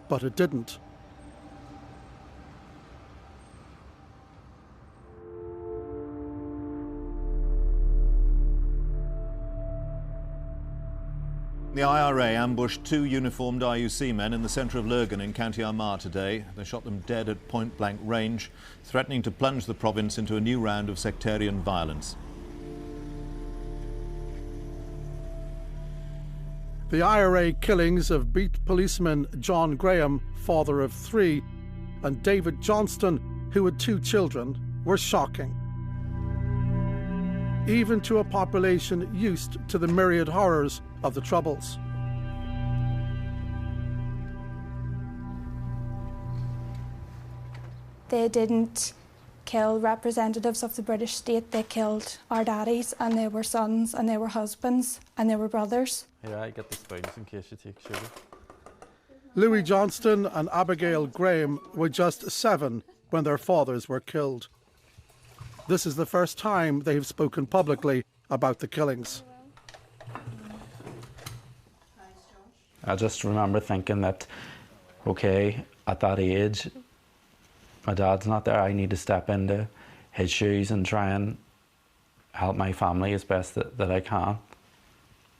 but it didn't. The IRA ambushed 2 uniformed IUC men in the centre of Lurgan in County Armagh today. They shot them dead at point-blank range, threatening to plunge the province into a new round of sectarian violence. The IRA killings of beat policeman John Graham, father of 3, and David Johnston, who had 2 children, were shocking. Even to a population used to the myriad horrors of the Troubles. They didn't kill representatives of the British state, they killed our daddies, and they were sons, and they were husbands, and they were brothers. Here, I get the spoons in case you take sugar. Louis Johnston and Abigail Graham were just 7 when their fathers were killed. This is the first time they have spoken publicly about the killings. I just remember thinking that, okay, at that age, my dad's not there, I need to step into his shoes and try and help my family as best that I can.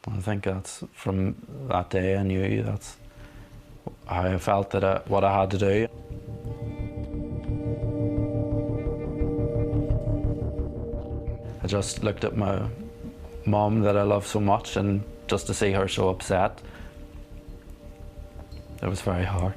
I think that's, from that day I knew that's how I felt, that what I had to do. I just looked at my mum that I love so much, and just to see her so upset, it was very hard.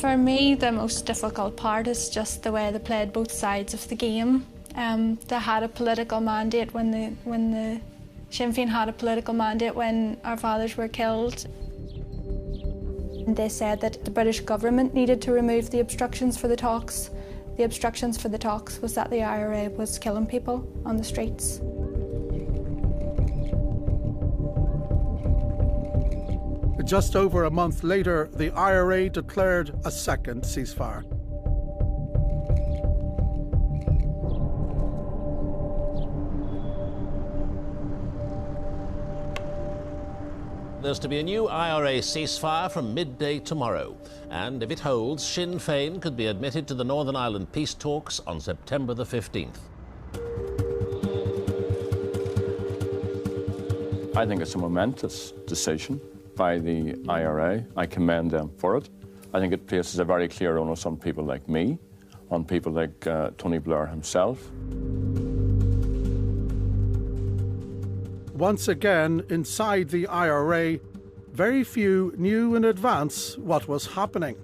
For me, the most difficult part is just the way they played both sides of the game. They had a political mandate when the Sinn Féin had a political mandate when our fathers were killed. They said that the British government needed to remove the obstructions for the talks. The obstructions for the talks was that the IRA was killing people on the streets. Just over a month later, the IRA declared a second ceasefire. There's to be a new IRA ceasefire from midday tomorrow, and if it holds, Sinn Féin could be admitted to the Northern Ireland peace talks on September the 15th. I think it's a momentous decision by the IRA. I commend them for it. I think it places a very clear onus on people like me, on people like Tony Blair himself. Once again, inside the IRA, very few knew in advance what was happening.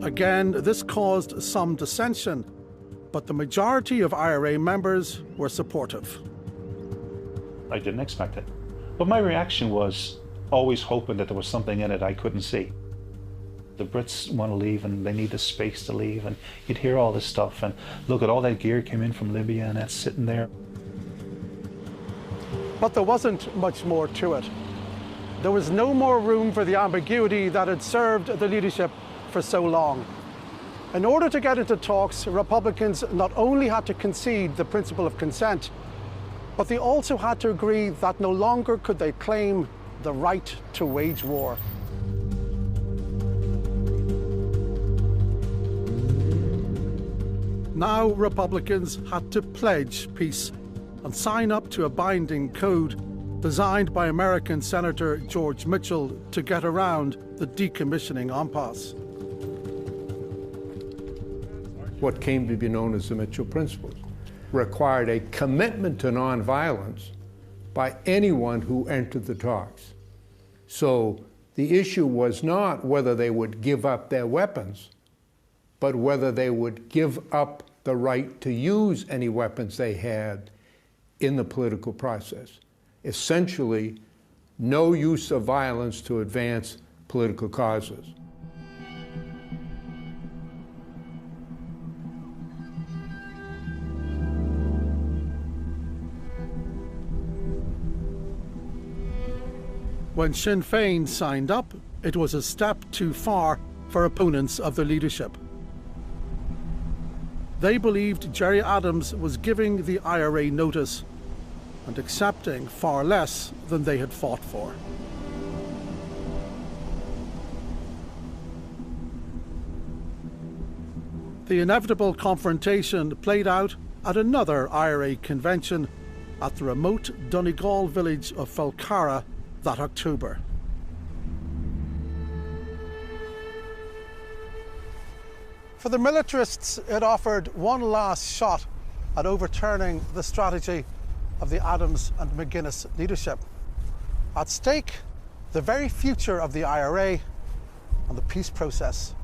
Again, this caused some dissension, but the majority of IRA members were supportive. I didn't expect it. But my reaction was always hoping that there was something in it I couldn't see. The Brits want to leave and they need the space to leave, and you'd hear all this stuff and look at all that gear came in from Libya and that's sitting there. But there wasn't much more to it. There was no more room for the ambiguity that had served the leadership for so long. In order to get into talks, Republicans not only had to concede the principle of consent, but they also had to agree that no longer could they claim the right to wage war. Now Republicans had to pledge peace and sign up to a binding code designed by American Senator George Mitchell to get around the decommissioning impasse. What came to be known as the Mitchell Principles required a commitment to nonviolence by anyone who entered the talks. So the issue was not whether they would give up their weapons, but whether they would give up the right to use any weapons they had in the political process. Essentially, no use of violence to advance political causes. When Sinn Féin signed up, it was a step too far for opponents of the leadership. They believed Gerry Adams was giving the IRA notice and accepting far less than they had fought for. The inevitable confrontation played out at another IRA convention at the remote Donegal village of Falcarra that October. For the militarists, it offered one last shot at overturning the strategy of the Adams and McGuinness leadership. At stake, the very future of the IRA and the peace process.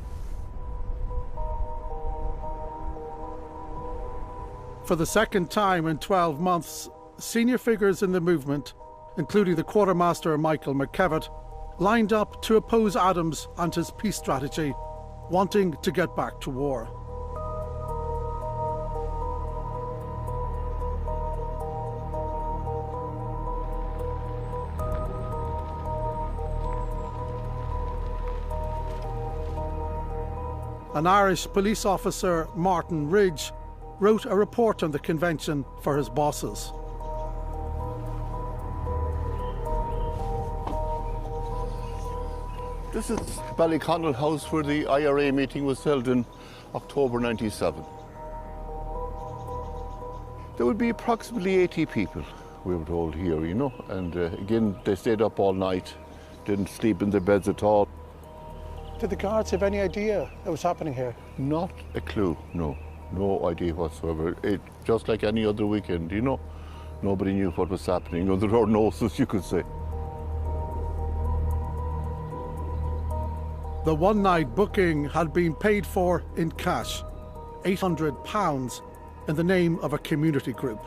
For the second time in 12 months, senior figures in the movement, including the quartermaster Michael McKevitt, lined up to oppose Adams and his peace strategy, wanting to get back to war. An Irish police officer, Martin Ridge, wrote a report on the convention for his bosses. This is Ballyconnell House where the IRA meeting was held in October 97. There would be approximately 80 people, we were told here, you know, and again, they stayed up all night, didn't sleep in their beds at all. Did the guards have any idea what was happening here? Not a clue, no. No idea whatsoever. It, just like any other weekend, you know, nobody knew what was happening under our noses, you could say. The one-night booking had been paid for in cash, £800, in the name of a community group.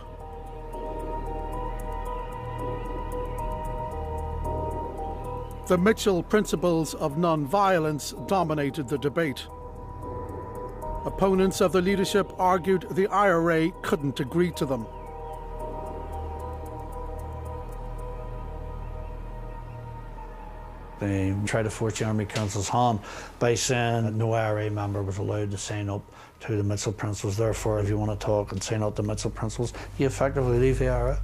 The Mitchell principles of non-violence dominated the debate. Opponents of the leadership argued the IRA couldn't agree to them. They tried to force the Army Council's hand by saying that no IRA member was allowed to sign up to the Mitchell Principles. Therefore, if you want to talk and sign up to Mitchell Principles, you effectively leave the IRA.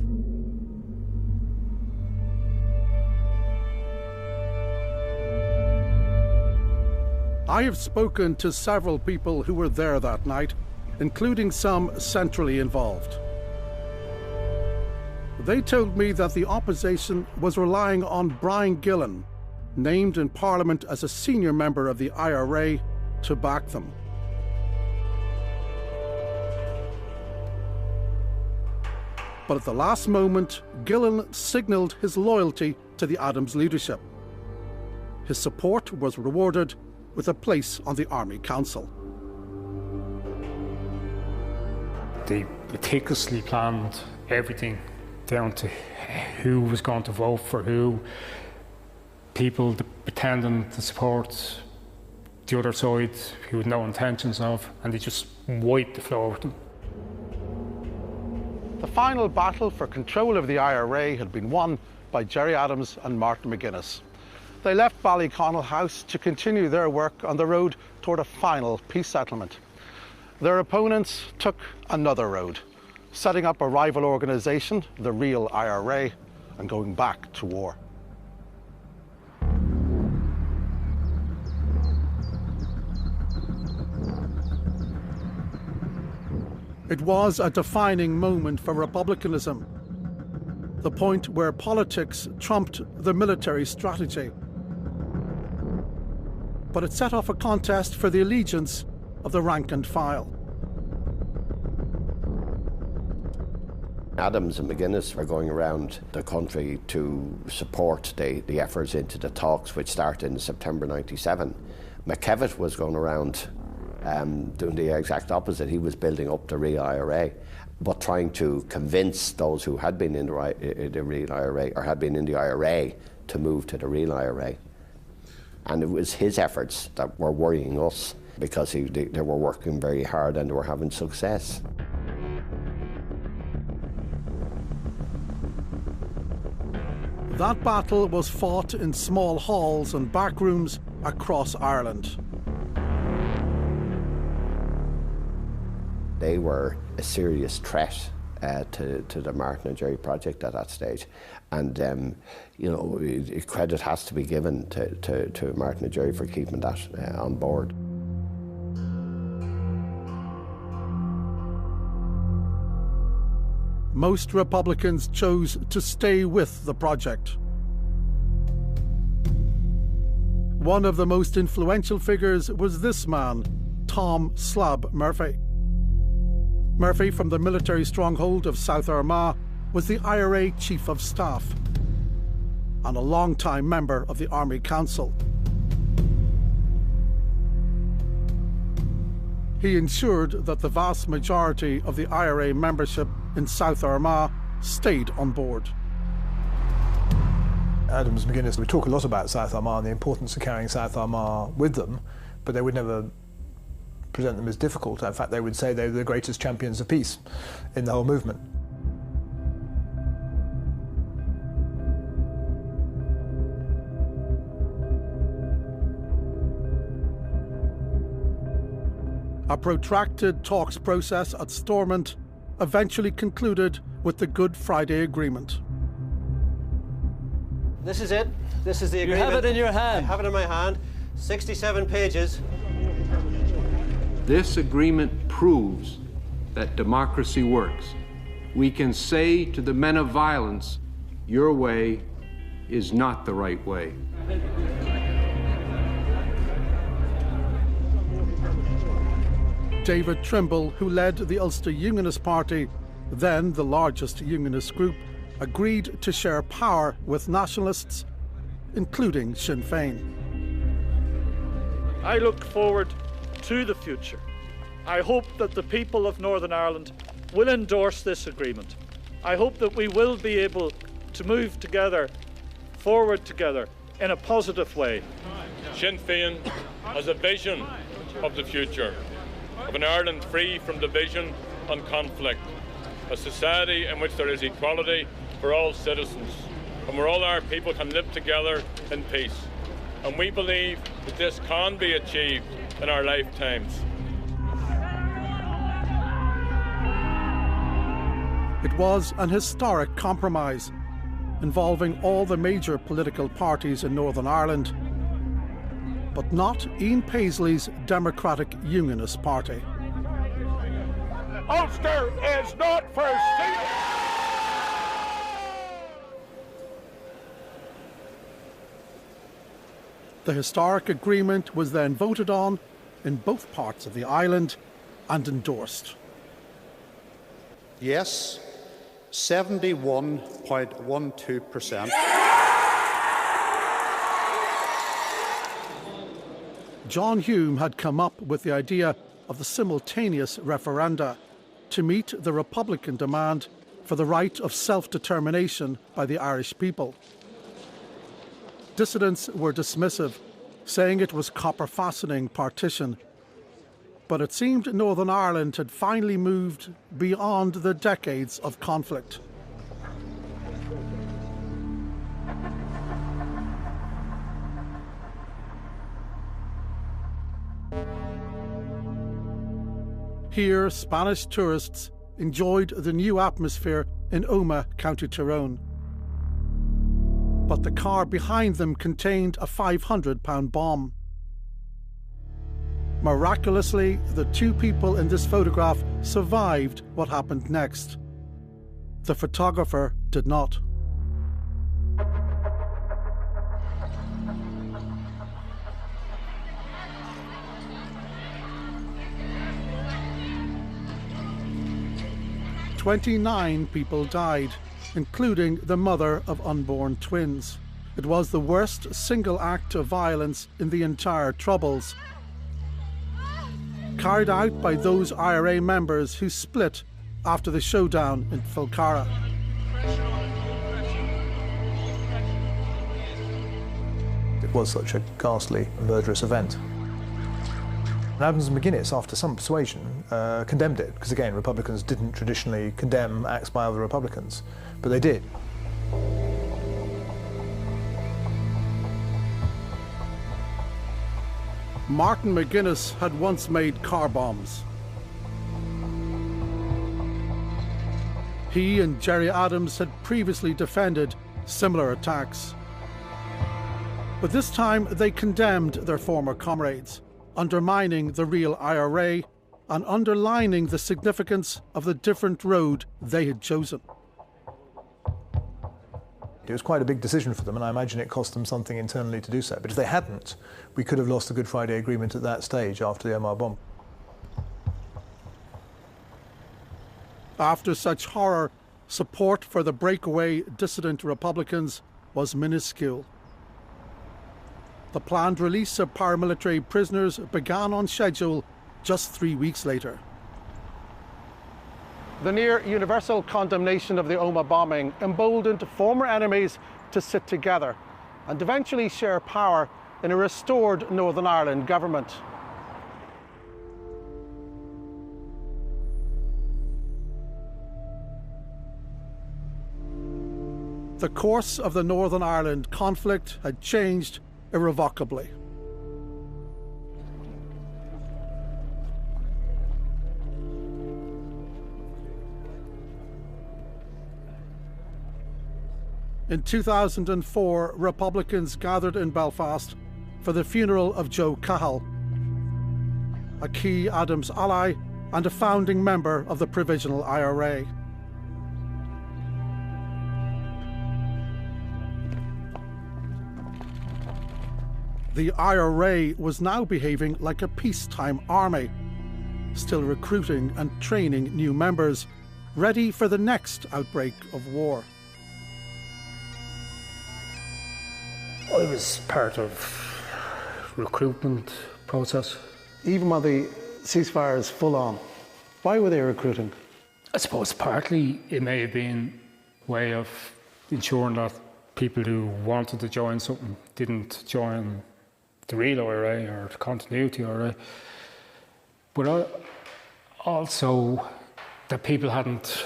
I have spoken to several people who were there that night, including some centrally involved. They told me that the opposition was relying on Brian Gillen, named in Parliament as a senior member of the IRA, to back them. But at the last moment, Gillen signalled his loyalty to the Adams leadership. His support was rewarded with a place on the Army Council. They meticulously planned everything down to who was going to vote for who, people pretending to support the other side who had no intentions of, and they just wiped the floor with them. The final battle for control of the IRA had been won by Gerry Adams and Martin McGuinness. They left Ballyconnell House to continue their work on the road toward a final peace settlement. Their opponents took another road, setting up a rival organisation, the real IRA, and going back to war. It was a defining moment for republicanism, the point where politics trumped the military strategy. But it set off a contest for the allegiance of the rank and file. Adams and McGuinness were going around the country to support the efforts into the talks, which started in September '97. McKevitt was going around doing the exact opposite. He was building up the real IRA, but trying to convince those who had been in the real IRA, or had been in the IRA, to move to the real IRA. And it was his efforts that were worrying us, because they were working very hard and they were having success. That battle was fought in small halls and back rooms across Ireland. They were a serious threat to the Martin and Gerry project at that stage. And, you know, credit has to be given to Martin and Gerry for keeping that on board. Most Republicans chose to stay with the project. One of the most influential figures was this man, Tom Slab Murphy. Murphy, from the military stronghold of South Armagh, was the IRA Chief of Staff and a long-time member of the Army Council. He ensured that the vast majority of the IRA membership in South Armagh stayed on board. Adams and McGuinness would talk a lot about South Armagh and the importance of carrying South Armagh with them, but they would never present them as difficult. In fact, they would say they were the greatest champions of peace in the whole movement. A protracted talks process at Stormont eventually concluded with the Good Friday Agreement. This is it. This is the agreement. You have it in your hand. I have it in my hand. 67 pages. This agreement proves that democracy works. We can say to the men of violence, your way is not the right way. David Trimble, who led the Ulster Unionist Party, then the largest unionist group, agreed to share power with nationalists, including Sinn Féin. I look forward to the future. I hope that the people of Northern Ireland will endorse this agreement. I hope that we will be able to move together, forward together, in a positive way. Sinn Féin has a vision of the future, of an Ireland free from division and conflict, a society in which there is equality for all citizens, and where all our people can live together in peace. And we believe that this can be achieved in our lifetimes. It was an historic compromise involving all the major political parties in Northern Ireland. but not Ian Paisley's Democratic Unionist Party. Ulster is not for sale! The historic agreement was then voted on in both parts of the island and endorsed. Yes, 71.12%. John Hume had come up with the idea of the simultaneous referenda to meet the Republican demand for the right of self-determination by the Irish people. Dissidents were dismissive, saying it was copper fastening partition. But it seemed Northern Ireland had finally moved beyond the decades of conflict. Here, Spanish tourists enjoyed the new atmosphere in Omagh, County Tyrone. But the car behind them contained a £500 bomb. Miraculously, the two people in this photograph survived what happened next. The photographer did not. "29 people died, including the mother of unborn twins. It was the worst single act of violence in the entire Troubles, carried out by those IRA members who split after the showdown in Falcarra. It was such a ghastly, murderous event. Adams and McGuinness, after some persuasion, condemned it, because again, Republicans didn't traditionally condemn acts by other Republicans, but they did. Martin McGuinness had once made car bombs. He and Gerry Adams had previously defended similar attacks. But this time they condemned their former comrades, undermining the real IRA and underlining the significance of the different road they had chosen. It was quite a big decision for them, and I imagine it cost them something internally to do so. But if they hadn't, we could have lost the Good Friday Agreement at that stage after the Omagh bomb. After such horror, support for the breakaway dissident Republicans was minuscule. The planned release of paramilitary prisoners began on schedule just 3 weeks later. The near universal condemnation of the Omagh bombing emboldened former enemies to sit together and eventually share power in a restored Northern Ireland government. The course of the Northern Ireland conflict had changed irrevocably. In 2004, Republicans gathered in Belfast for the funeral of Joe Cahill, a key Adams ally and a founding member of the Provisional IRA. The IRA was now behaving like a peacetime army, still recruiting and training new members, ready for the next outbreak of war. I was part of recruitment process. Even while the ceasefire is full on, why were they recruiting? I suppose partly it may have been a way of ensuring that people who wanted to join something didn't join the real IRA or the continuity IRA. But also that people hadn't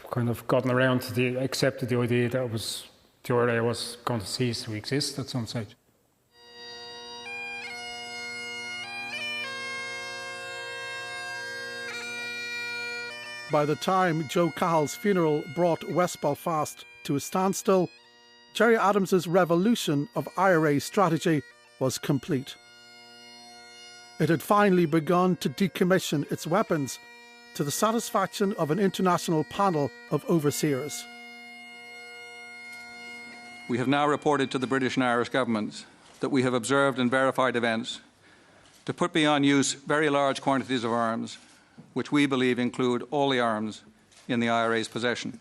kind of gotten around to accepted the idea that the IRA was going to cease to exist at some stage. By the time Joe Cahill's funeral brought West Belfast to a standstill, Gerry Adams's revolution of IRA strategy was complete. It had finally begun to decommission its weapons to the satisfaction of an international panel of overseers. We have now reported to the British and Irish governments that we have observed and verified events to put beyond use very large quantities of arms, which we believe include all the arms in the IRA's possession.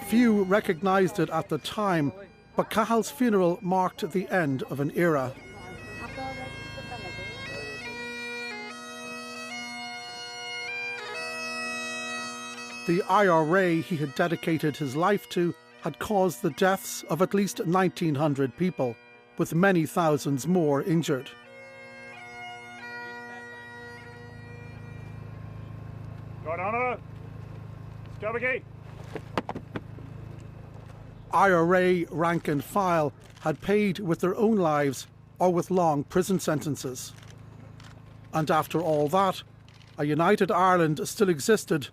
Few recognised it at the time, but Cahill's funeral marked the end of an era. The IRA he had dedicated his life to had caused the deaths of at least 1,900 people, with many thousands more injured. IRA rank and file had paid with their own lives or with long prison sentences. And after all that, a united Ireland still existed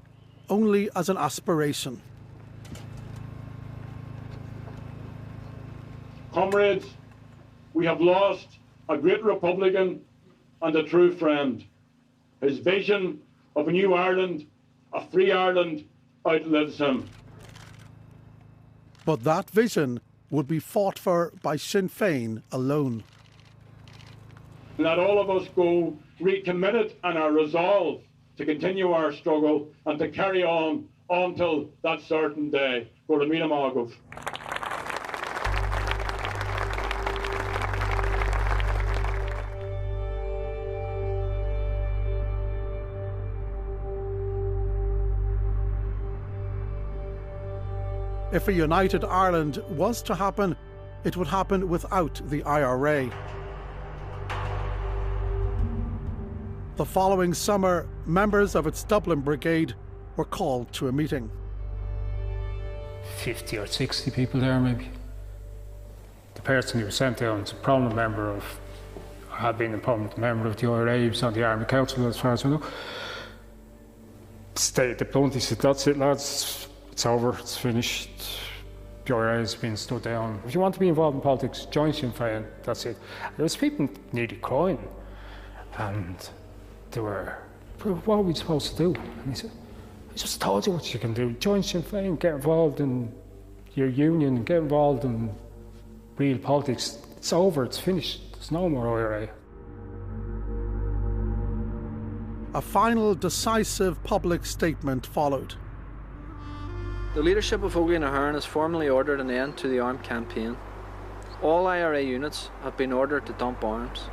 only as an aspiration. Comrades, we have lost a great Republican and a true friend. His vision of a new Ireland, a free Ireland, outlives him. But that vision would be fought for by Sinn Féin alone. Let all of us go recommitted and our resolve to continue our struggle and to carry on until that certain day. Go to Mina Magov. If a united Ireland was to happen, it would happen without the IRA. The following summer, members of its Dublin Brigade were called to a meeting. 50 or 60 people there, maybe. The person who was sent down was a prominent member of, or had been a prominent member of the IRA. He was on the Army Council, as far as I know. Stated the blunt, he said, "That's it, lads. It's over, it's finished. The IRA has been stood down. If you want to be involved in politics, join Sinn Féin, that's it." There was people nearly crying, and they were, "What are we supposed to do?" And he said, "I just told you what you can do. Join Sinn Féin, get involved in your union, get involved in real politics. It's over, it's finished. There's no more IRA." A final decisive public statement followed. The leadership of Óglaigh na hÉireann has formally ordered an end to the armed campaign. All IRA units have been ordered to dump arms.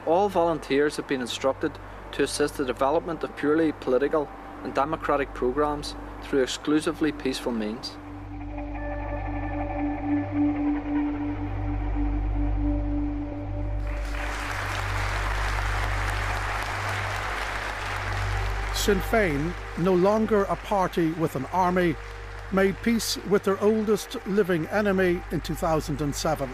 All volunteers have been instructed to assist the development of purely political and democratic programmes through exclusively peaceful means. Sinn Féin, no longer a party with an army, made peace with their oldest living enemy in 2007.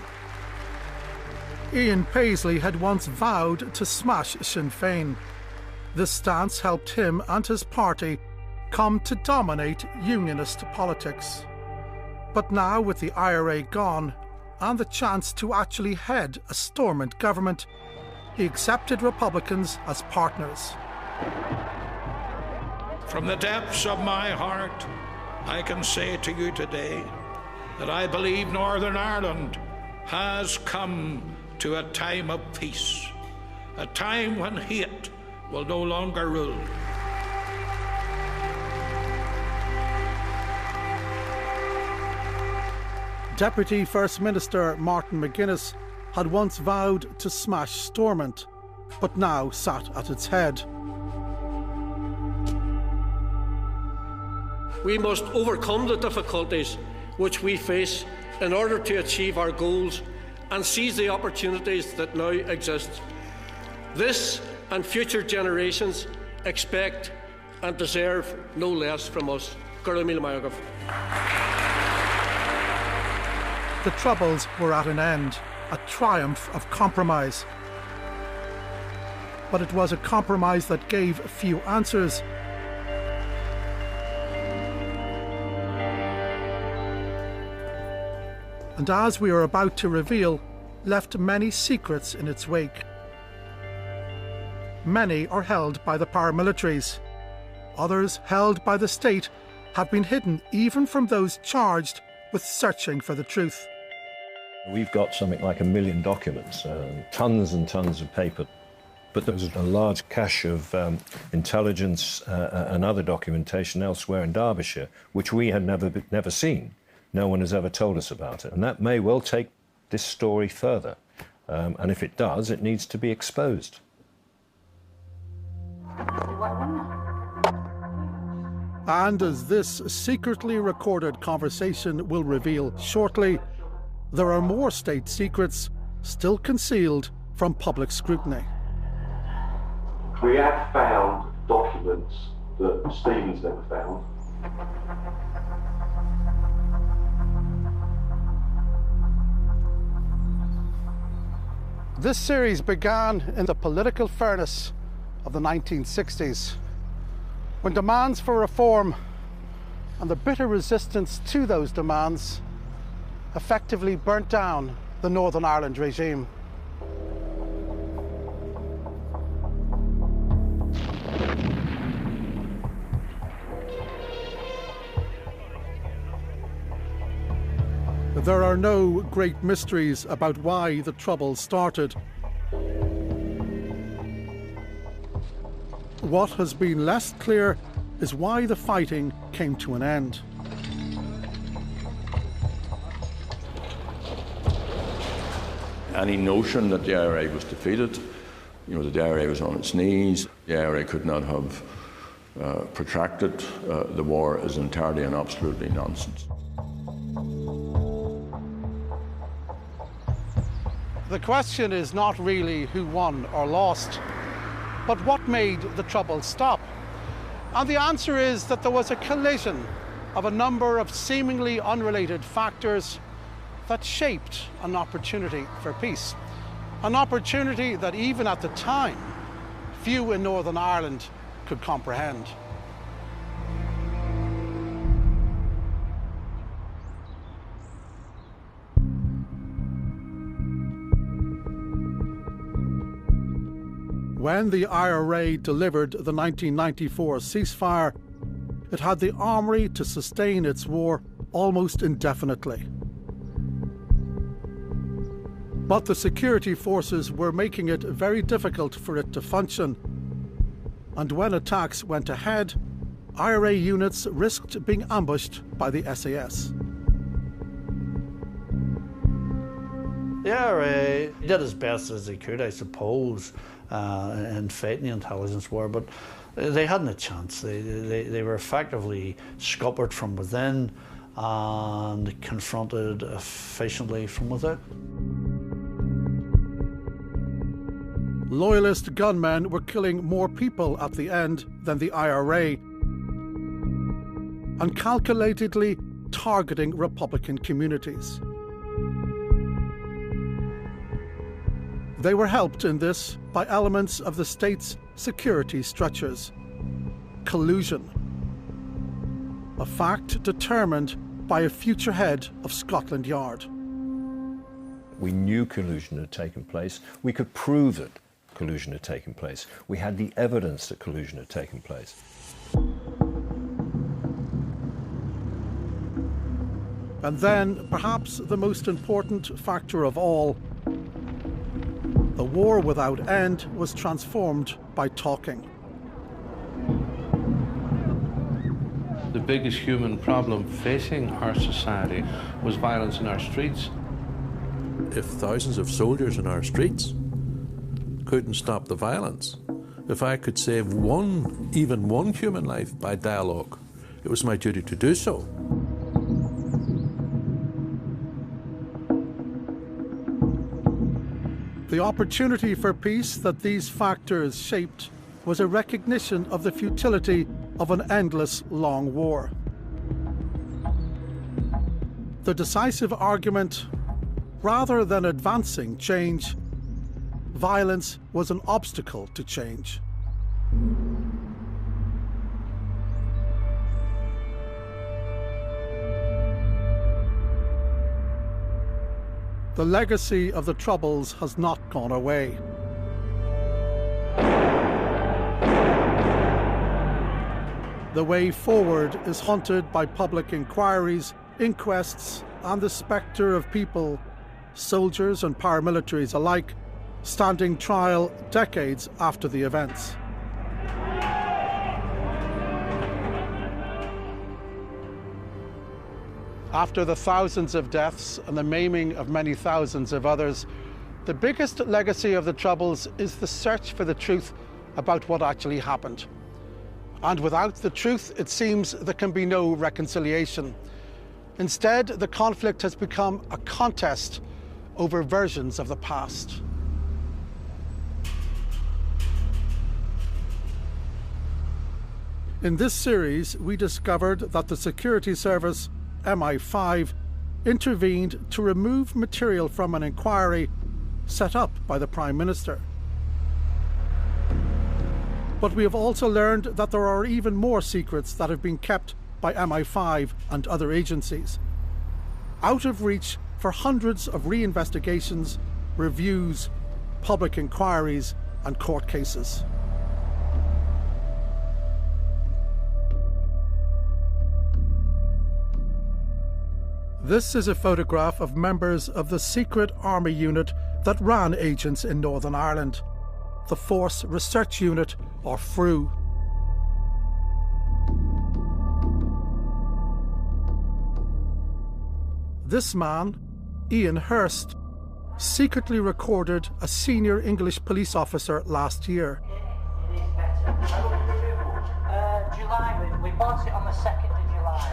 Ian Paisley had once vowed to smash Sinn Féin. This stance helped him and his party come to dominate unionist politics. But now, with the IRA gone and the chance to actually head a Stormont government, he accepted Republicans as partners. From the depths of my heart, I can say to you today that I believe Northern Ireland has come to a time of peace, a time when hate will no longer rule. Deputy First Minister Martin McGuinness had once vowed to smash Stormont, but now sat at its head. We must overcome the difficulties which we face in order to achieve our goals and seize the opportunities that now exist. This and future generations expect and deserve no less from us. Gurra Míle Maith. The Troubles were at an end, a triumph of compromise. But it was a compromise that gave few answers. and as we are about to reveal, left many secrets in its wake. Many are held by the paramilitaries. Others, held by the state, have been hidden even from those charged with searching for the truth. We've got something like 1 million documents, tons and tons of paper. But there's a large cache of intelligence and other documentation elsewhere in Derbyshire, which we had never seen. No one has ever told us about it. And that may well take this story further. And if it does, it needs to be exposed. And as this secretly recorded conversation will reveal shortly, there are more state secrets still concealed from public scrutiny. We have found documents that Stephen's never found. This series began in the political furnace of the 1960s, when demands for reform and the bitter resistance to those demands effectively burnt down the Northern Ireland regime. There are no great mysteries about why the Troubles started. What has been less clear is why the fighting came to an end. Any notion that the IRA was defeated, that the IRA was on its knees, the IRA could not have protracted the war is entirely and absolutely nonsense. The question is not really who won or lost, but what made the Troubles stop. And the answer is that there was a collision of a number of seemingly unrelated factors that shaped an opportunity for peace. An opportunity that even at the time, few in Northern Ireland could comprehend. When the IRA delivered the 1994 ceasefire, it had the armoury to sustain its war almost indefinitely. But the security forces were making it very difficult for it to function. And when attacks went ahead, IRA units risked being ambushed by the SAS. The IRA did as best as they could, I suppose, in fighting the intelligence war, but they hadn't a chance. They were effectively scuppered from within and confronted efficiently from without. Loyalist gunmen were killing more people at the end than the IRA, and calculatedly targeting Republican communities. They were helped in this by elements of the state's security structures. Collusion. A fact determined by a future head of Scotland Yard. We knew collusion had taken place. We could prove that collusion had taken place. We had the evidence that collusion had taken place. And then, perhaps the most important factor of all, the war without end was transformed by talking. The biggest human problem facing our society was violence in our streets. If thousands of soldiers in our streets couldn't stop the violence, if I could save even one human life by dialogue, it was my duty to do so. The opportunity for peace that these factors shaped was a recognition of the futility of an endless long war. The decisive argument, rather than advancing change, violence was an obstacle to change. the legacy of the Troubles has not gone away. The way forward is haunted by public inquiries, inquests, and the spectre of people, soldiers and paramilitaries alike, standing trial decades after the events. After the thousands of deaths and the maiming of many thousands of others, the biggest legacy of the Troubles is the search for the truth about what actually happened. And without the truth, it seems there can be no reconciliation. Instead, the conflict has become a contest over versions of the past. In this series, we discovered that the security service, MI5, intervened to remove material from an inquiry set up by the Prime Minister. But we have also learned that there are even more secrets that have been kept by MI5 and other agencies, out of reach for hundreds of reinvestigations, reviews, public inquiries, and court cases. This is a photograph of members of the secret army unit that ran agents in Northern Ireland, the Force Research Unit, or FRU. This man, Ian Hurst, secretly recorded a senior English police officer last year. July, we bought it on the 2nd of July.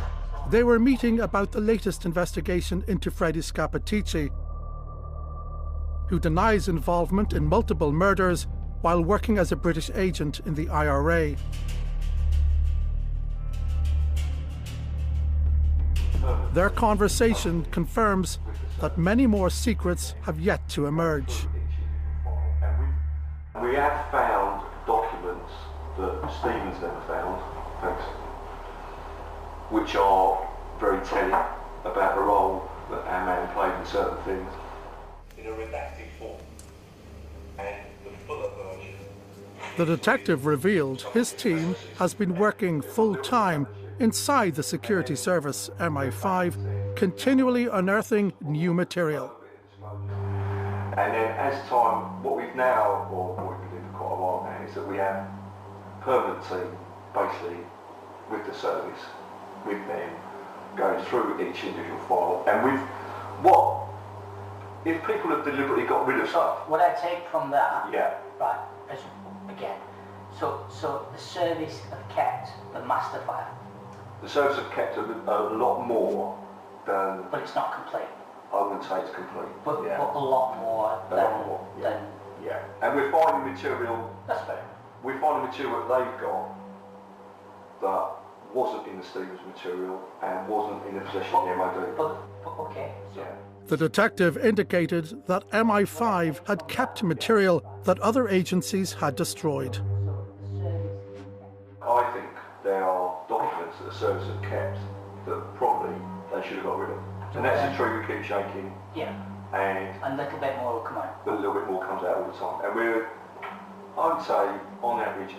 They were meeting about the latest investigation into Freddie Scappaticci, who denies involvement in multiple murders while working as a British agent in the IRA. Their conversation confirms that many more secrets have yet to emerge. We have found documents that Stephen's never found, thanks, which are very telling about the role that our man played in certain things. In a redacted form, and the fuller version. The detective revealed his team has been working full-time inside the security service MI5, continually unearthing new material. And then as time, what we've now, or what we've been doing for quite a while now, is that we have a permanent team, basically, with the service, with them, going through each individual file. And if people have deliberately got rid of stuff. What I take from that, yeah, right, is, again, so the service have kept the master file. The service have kept a lot more than... But it's not complete. I wouldn't say it's complete. But, yeah. but a lot more than... Yeah, and we're finding material... That's fair. We're finding material that they've got that wasn't in the Stevens material and wasn't in the possession of the MOD. But okay. So. Yeah. The detective indicated that MI5 had kept material that other agencies had destroyed. I think there are documents that the service have kept that probably they should have got rid of. And that's the tree we keep shaking. Yeah. And a little bit more will come out. A little bit more comes out all the time. And I would say, on average,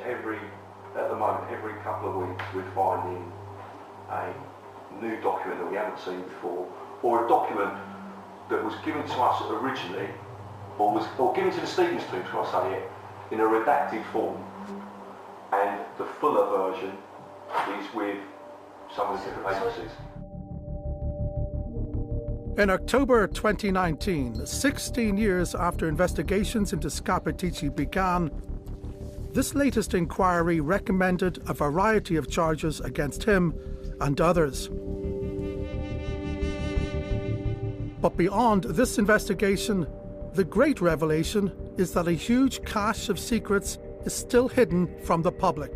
at the moment, every couple of weeks, we're finding a new document that we haven't seen before, or a document that was given to us originally, or given to the Stevens team, can I say it, in a redacted form, and the fuller version is with some of the different agencies. In October 2019, 16 years after investigations into Scappaticci began, this latest inquiry recommended a variety of charges against him and others. But beyond this investigation, the great revelation is that a huge cache of secrets is still hidden from the public,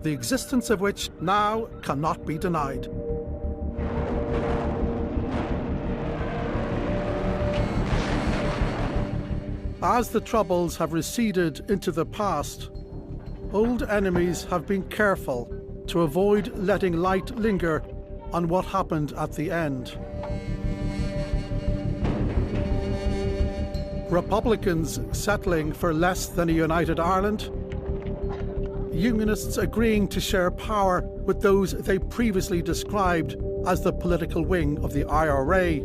the existence of which now cannot be denied. As the Troubles have receded into the past, old enemies have been careful to avoid letting light linger on what happened at the end. Republicans settling for less than a united Ireland, Unionists agreeing to share power with those they previously described as the political wing of the IRA,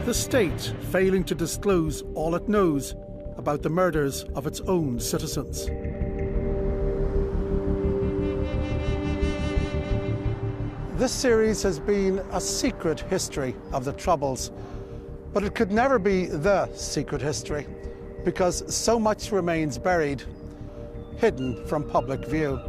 the state failing to disclose all it knows about the murders of its own citizens. This series has been a secret history of the Troubles, but it could never be the secret history because so much remains buried, hidden from public view.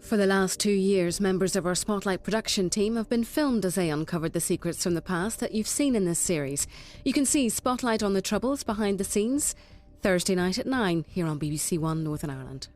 For the last 2 years, members of our Spotlight production team have been filmed as they uncovered the secrets from the past that you've seen in this series. You can see Spotlight on the Troubles behind the scenes Thursday night at 9 here on BBC One Northern Ireland.